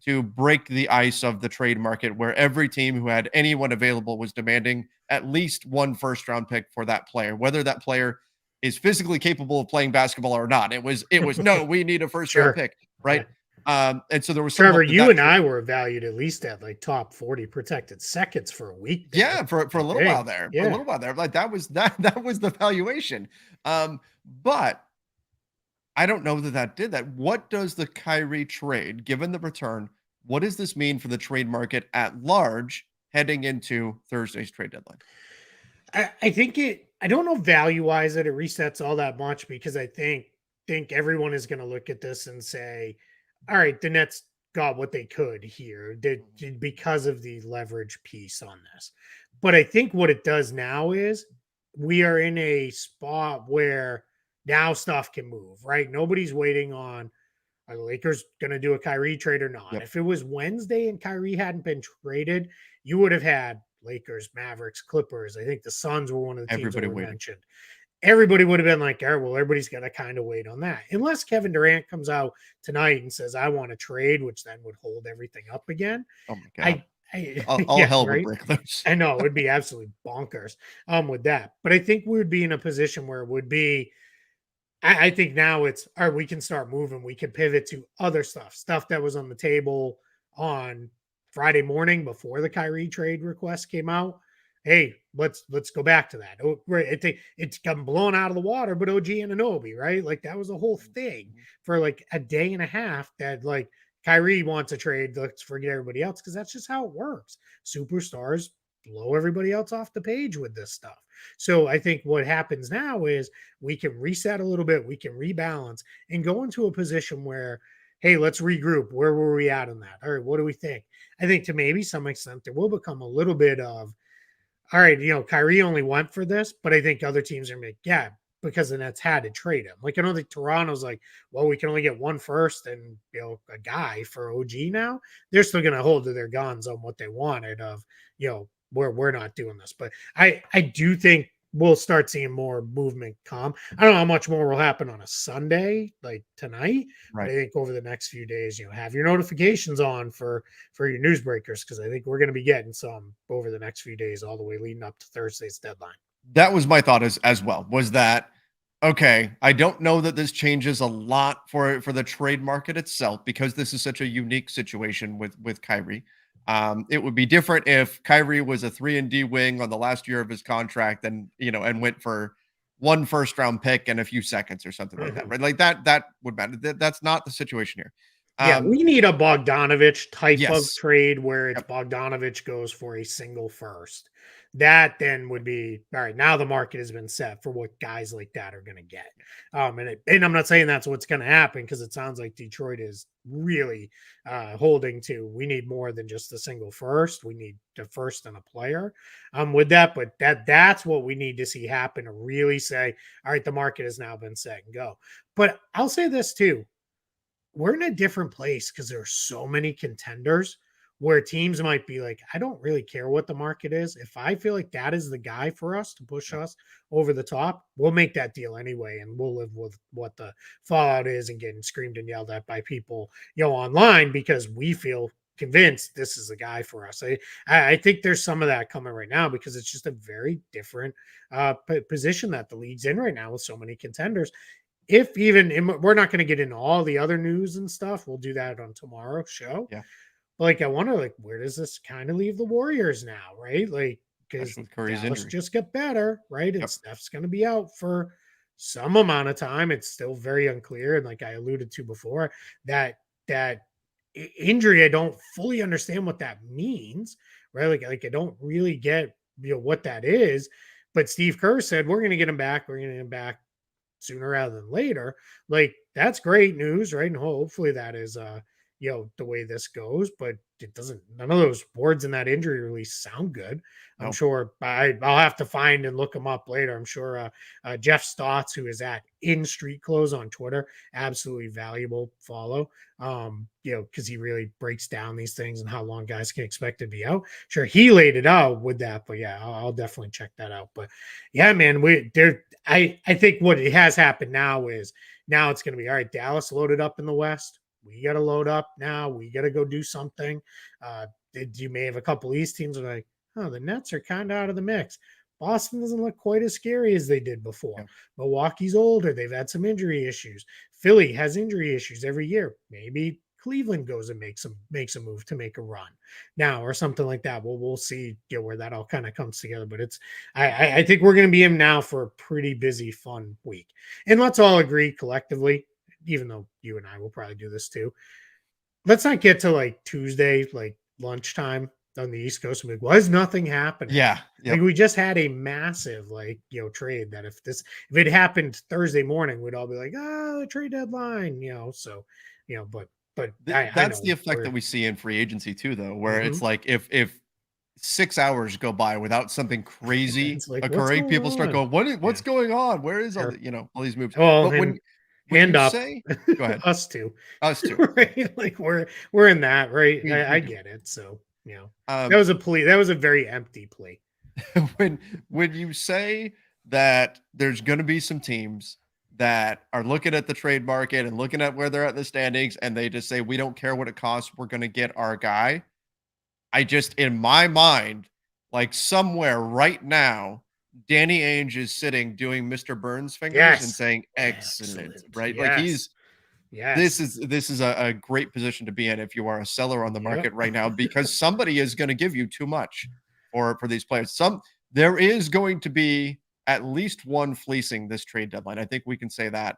to break the ice of the trade market, where every team who had anyone available was demanding at least one first round pick for that player, whether that player is physically capable of playing basketball or not. It was no, we need a first round pick, right? Yeah. And so there was
Trevor, you and I were valued at least at like top 40 protected seconds for a week.
Yeah, for a little while there. Yeah. For a little while there. Like that was the valuation. But I don't know that did that. What does the Kyrie trade, given the return, what does this mean for the trade market at large heading into Thursday's trade deadline?
I think I don't know value-wise that it resets all that much, because I think everyone is going to look at this and say, all right, the Nets got what they could here because of the leverage piece on this. But I think what it does now is we are in a spot where now stuff can move, right? Nobody's waiting on, are the Lakers going to do a Kyrie trade or not? Yep. If it was Wednesday and Kyrie hadn't been traded, you would have had Lakers, Mavericks, Clippers. I think the Suns were one of the teams that were mentioned. Everybody would have been like, oh, well, everybody's got to kind of wait on that. Unless Kevin Durant comes out tonight and says, I want to trade, which then would hold everything up again.
Oh, my God. All hell would break loose.
I know. It would be absolutely bonkers with that. But I think we would be in a position where it would be, I think now it's, all right, we can start moving. We can pivot to other stuff that was on the table on Friday morning before the Kyrie trade request came out. Hey, let's go back to that. Oh, right. It's come blown out of the water, but OG Anunoby, right? Like that was a whole thing for like a day and a half that like Kyrie wants a trade. Let's forget everybody else, because that's just how it works. Superstars blow everybody else off the page with this stuff. So I think what happens now is we can reset a little bit, we can rebalance and go into a position where, hey, let's regroup. Where were we at on that? All right, what do we think? I think to maybe some extent there will become a little bit of, all right, Kyrie only went for this, but I think other teams are like, yeah, because the Nets had to trade him. Like I don't think Toronto's like, well, we can only get one first and a guy for OG now. They're still going to hold to their guns on what they wanted of, where we're not doing this. But I do think we'll start seeing more movement come. I don't know how much more will happen on a Sunday, like tonight. Right. But I think over the next few days, have your notifications on for your newsbreakers, because I think we're going to be getting some over the next few days, all the way leading up to Thursday's deadline.
That was my thought as well, was that, Okay, I don't know that this changes a lot for the trade market itself because this is such a unique situation with Kyrie. It would be different if Kyrie was a 3-and-D wing on the last year of his contract and, and went for 1 first-round pick and a few seconds or something like that,
Mhm.
right? Like that would matter. That's not the situation here.
Yeah,
Um,
we need a Bogdanovich type of
yes.
trade where it's
Yep.
Bogdanovich goes for a single first. That then would be all right. Now the market has been set for what guys like that are going to get. And I'm not saying that's what's going to happen because it sounds like Detroit is really holding to. We need more than just a single first. We need a first and a player. With that, but that's what we need to see happen to really say, all right, the market has now been set and go. But I'll say this too, we're in a different place because there are so many contenders where teams might be like, I don't really care what the market is. If I feel like that is the guy for us to push
Yep.
us over the top, we'll make that deal anyway. And we'll live with what the fallout is and getting screamed and yelled at by people, online because we feel convinced this is the guy for us. I think there's some of that coming right now because it's just a very different position that the league's in right now with so many contenders. If even we're not going to get into all the other news and stuff, we'll do that on tomorrow's show.
Yeah.
But like, I wonder, like, where does this kind of leave the Warriors now, right? Like, because
Especially with Curry's
Dallas
injury.
just got better, right? And
Yep.
Steph's going to be out for some amount of time. It's still very unclear, and like I alluded to before, that injury, I don't fully understand what that means, right? Like I don't really get what that is. But Steve Kerr said we're going to get him back. We're going to get him back sooner rather than later. Like that's great news, right? And hopefully that is the way this goes, but it doesn't, none of those boards in that injury release sound good. I'm
No.
sure I'll have to find and look them up later. I'm sure Jeff Stotts, who is at In Street Clothes on Twitter, absolutely valuable follow. Because he really breaks down these things and how long guys can expect to be out. Sure, he laid it out with that, but yeah, I'll definitely check that out. But yeah, man, I think what it has happened now is now it's going to be all right. Dallas loaded up in the West. We got to load up now. We got to go do something. You may have a couple of East teams are like, oh, the Nets are kind of out of the mix. Boston doesn't look quite as scary as they did before.
Yeah.
Milwaukee's older. They've had some injury issues. Philly has injury issues every year. Maybe Cleveland goes and makes a move to make a run now or something like that. Well, we'll see where that all kind of comes together. But I think we're going to be in now for a pretty busy, fun week. And let's all agree collectively, even though you and I will probably do this too. Let's not get to like Tuesday, like lunchtime on the East Coast and be like, why is nothing happening?
Yeah.
Like
Yep.
we just had a massive trade that if it happened Thursday morning, we'd all be like, the trade deadline, so but I
That's the
know
effect that we see in free agency too, though, where
Mhm.
it's like if 6 hours go by without something crazy
It's like, what's
occurring,
going
people start
on?
going, what's
Yeah,
going on? Where is all
sure.
the, all these moves?
Well,
But
and
when
hand
you
up,
say, go ahead,
us too,
us too, yeah,
right? Like we're in that, right?
we
I
do.
get it. So that
Um,
was a plea. That was a very empty plea.
when you say that there's going to be some teams that are looking at the trade market and looking at where they're at in the standings, and they just say we don't care what it costs, we're going to get our guy. I just, in my mind, like somewhere right now, Danny Ainge is sitting doing Mr. Burns fingers and
Yes,
saying, excellent,
excellent.
right? Like
Yes,
this
yes.
is a great position to be in if you are a seller on the
Yep.
market right now, because somebody is going to give you too much for these players. There is going to be at least one fleecing this trade deadline. I think we can say that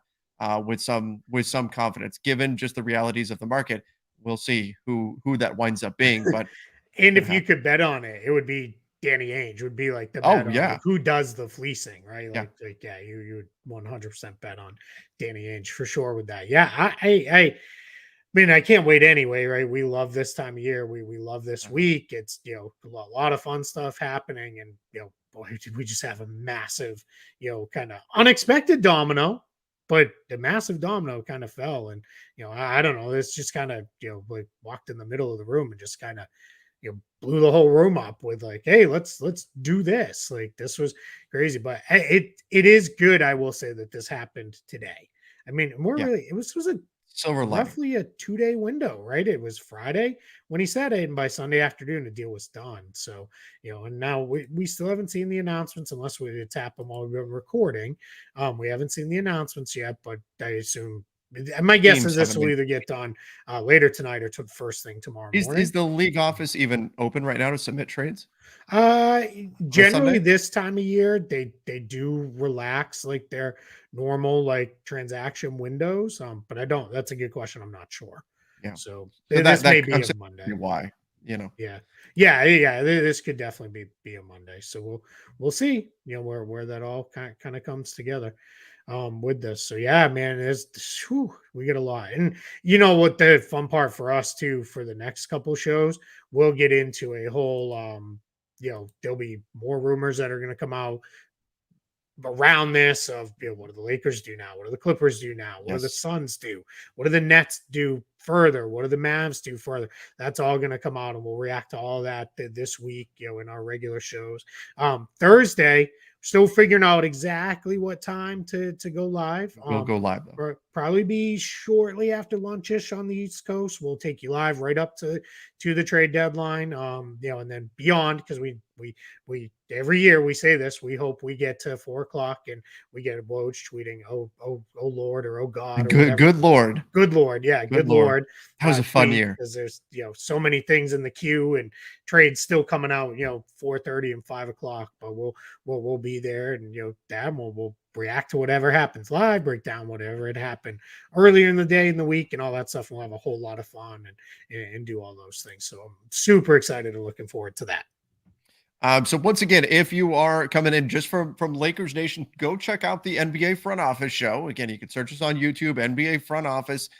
with some confidence, given just the realities of the market. We'll see who that winds up being, but it's
And
gonna
if you
happen.
could bet on it, it would be Danny Ainge would be like the bet
Oh
on like
yeah,
who does the fleecing, right?
yeah.
Like yeah, you would 100% bet on Danny Ainge for sure with that. Yeah, I mean, I can't wait anyway, right? We love this time of year. We love this
Yeah.
week. It's a lot of fun stuff happening, and boy, did we just have a massive, kind of unexpected domino, but the massive domino kind of fell, and I don't know. It's just kind of like walked in the middle of the room and just kind of blew the whole room up with like, hey, let's do this. Like this was crazy, but it is good. I will say that this happened today. I mean, more
Yeah.
really, it was a
Silver lining.
roughly a 2-day window, right? It was Friday when he said it, and by Sunday afternoon, the deal was done. So, and now we still haven't seen the announcements unless we tap them while we've been recording. We haven't seen the announcements yet, but I assume my guess is
Teams
this
haven't
will
been.
either get done later tonight or to first thing tomorrow
Is
morning.
the league office even open right now to submit trades
Uh,
on a
Generally
Sunday?
this time of year, they do relax like their normal like transaction windows. But I don't. That's a good question. I'm not sure.
Yeah.
So
So
this may
that
be
I'm
a
saying
Monday.
why, you know.
Yeah, yeah. This could definitely be a Monday. So we'll see. Where that all kind of comes together with this. So yeah, man, we get a lot. And you know what the fun part for us too for the next couple shows, we'll get into a whole there'll be more rumors that are going to come out around this of what do the Lakers do now? What do the Clippers do now? What do the
Yes.
Suns do? What do the Nets do further? What do the Mavs do further? That's all going to come out, and we'll react to all that this week, in our regular shows. Thursday, still figuring out exactly what time to go live.
We'll go live though.
Probably be shortly after lunchish on the East Coast. We'll take you live right up to the trade deadline. And then beyond, because we every year we say this. We hope we get to 4 o'clock and we get a Woj tweeting, oh Lord, or oh God, or whatever.
Good Lord.
Good Lord, yeah,
Good
good
Lord.
Lord.
That was a fun year.
Because there's so many things in the queue and trades still coming out. 4:30 and 5 o'clock, but we'll be there, and damn, we'll react to whatever happens live, break down whatever had happened earlier in the day, in the week, and all that stuff. We'll have a whole lot of fun and do all those things. So I'm super excited and looking forward to that.
So once again, if you are coming in just from Lakers Nation, go check out the NBA Front Office show. Again, you can search us on YouTube, NBA Front Office.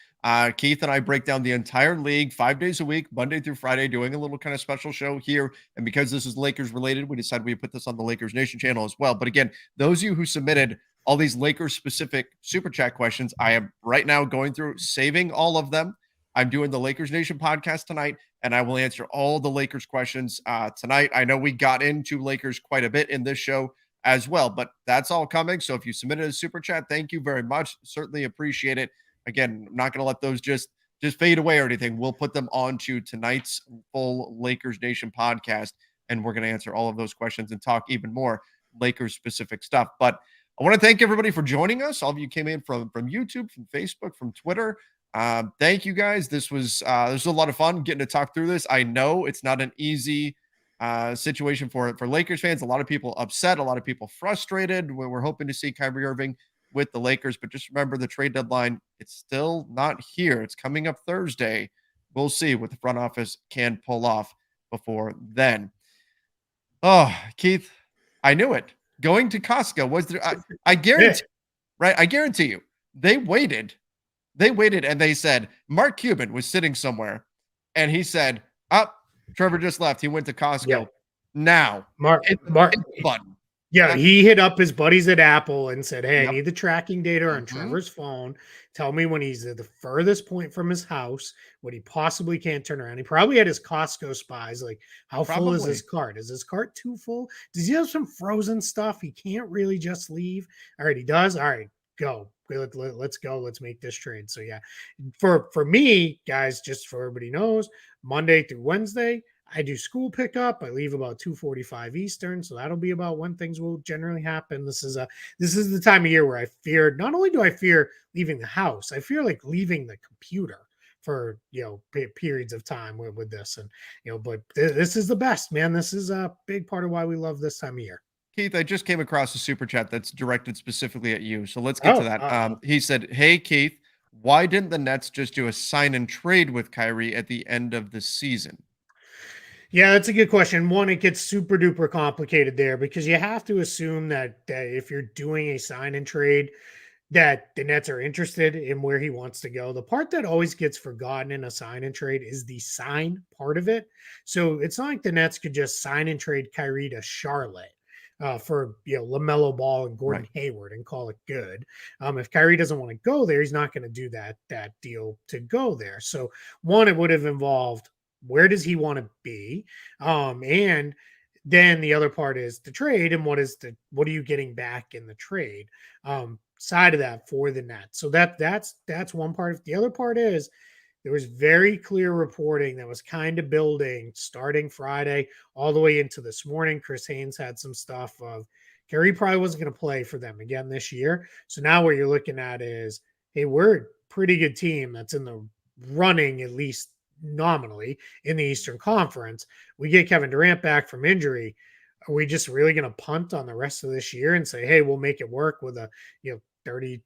Keith and I break down the entire league 5 days a week, Monday through Friday, doing a little kind of special show here. And because this is Lakers related, we decided we'd put this on the Lakers Nation channel as well. But again, those of you who submitted all these Lakers specific super chat questions, I am right now going through saving all of them. I'm doing the Lakers Nation podcast tonight, and I will answer all the Lakers questions tonight. I know we got into Lakers quite a bit in this show as well, but that's all coming. So if you submitted a super chat, thank you very much. Certainly appreciate it. Again, I'm not going to let those just fade away or anything. We'll put them onto tonight's full Lakers Nation podcast, and we're going to answer all of those questions and talk even more Lakers specific stuff. But I want to thank everybody for joining us. All of you came in from YouTube, from Facebook, from Twitter. Thank you guys. This was a lot of fun getting to talk through this. I know it's not an easy situation for Lakers fans. A lot of people upset, a lot of people frustrated. We're hoping to see Kyrie Irving with the Lakers, but just remember the trade deadline. It's still not here. It's coming up Thursday. We'll see what the front office can pull off before then. Oh, Keith, I knew it. Going to Costco was there. I guarantee, right? I guarantee you, they waited and they said Mark Cuban was sitting somewhere and he said, "Oh, Trevor just left. He went to Costco."
Yeah.
Now,
Mark,
hit the button.
Yeah, he hit up his buddies at Apple and said, "Hey, I
Yep.
need the tracking data on Trevor's phone. Tell me when he's at the furthest point from his house, what he possibly can't turn around." He probably had his Costco spies, like, how full is his cart? Is his cart too full? Does he have some frozen stuff he can't really just leave? All right, he does. All right, go. Let's go. Let's make this trade. So yeah, for me, guys, just for everybody knows, Monday through Wednesday, I do school pickup. I leave about 2:45 Eastern, so that'll be about when things will generally happen. This is the time of year where I fear. Not only do I fear leaving the house, I fear like leaving the computer for periods of time with this, and but this is the best, man. This is a big part of why we love this time of year.
Keith, I just came across a super chat that's directed specifically at you. So let's get to that. He said, "Hey, Keith, why didn't the Nets just do a sign and trade with Kyrie at the end of the season?"
Yeah, that's a good question. One, it gets super duper complicated there because you have to assume that if you're doing a sign and trade, that the Nets are interested in where he wants to go. The part that always gets forgotten in a sign and trade is the sign part of it. So it's not like the Nets could just sign and trade Kyrie to Charlotte for LaMelo Ball and Gordon Hayward and call it good. If Kyrie doesn't want to go there, he's not going to do that deal to go there. So one, it would have involved where does he want to be, and then the other part is the trade and what are you getting back in the trade. side of that for the Nets. So that's one part. The other part is there was very clear reporting that was kind of building starting Friday all the way into this morning. Chris Haynes had some stuff of Kyrie probably wasn't going to play for them again this year. So now what you're looking at is, hey, we're a pretty good team that's in the running, at least nominally, in the Eastern Conference. We get Kevin Durant back from injury. Are we just really going to punt on the rest of this year and say, hey, we'll make it work with a $36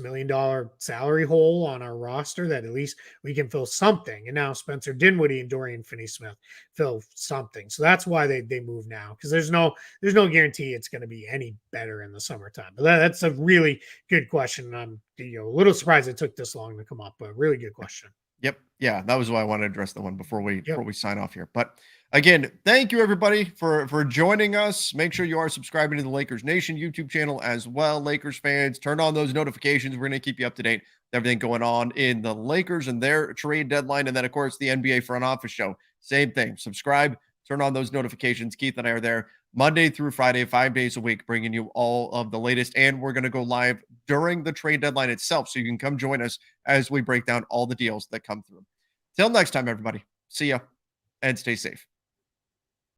million salary hole on our roster that at least we can fill something? And now Spencer Dinwiddie and Dorian Finney-Smith fill something. So that's why they move now, because there's no guarantee it's going to be any better in the summertime. But that's a really good question. I'm a little surprised it took this long to come up, but really good question.
Yep. Yeah, that was why I wanted to address the one before we sign off here. But again, thank you everybody for joining us. Make sure you are subscribing to the Lakers Nation YouTube channel as well. Lakers fans, turn on those notifications. We're going to keep you up to date with everything going on in the Lakers and their trade deadline. And then, of course, the NBA front office show. Same thing. Subscribe, turn on those notifications. Keith and I are there Monday through Friday, 5 days a week, bringing you all of the latest. And we're going to go live during the trade deadline itself, so you can come join us as we break down all the deals that come through. Till next time, everybody. See ya and stay safe.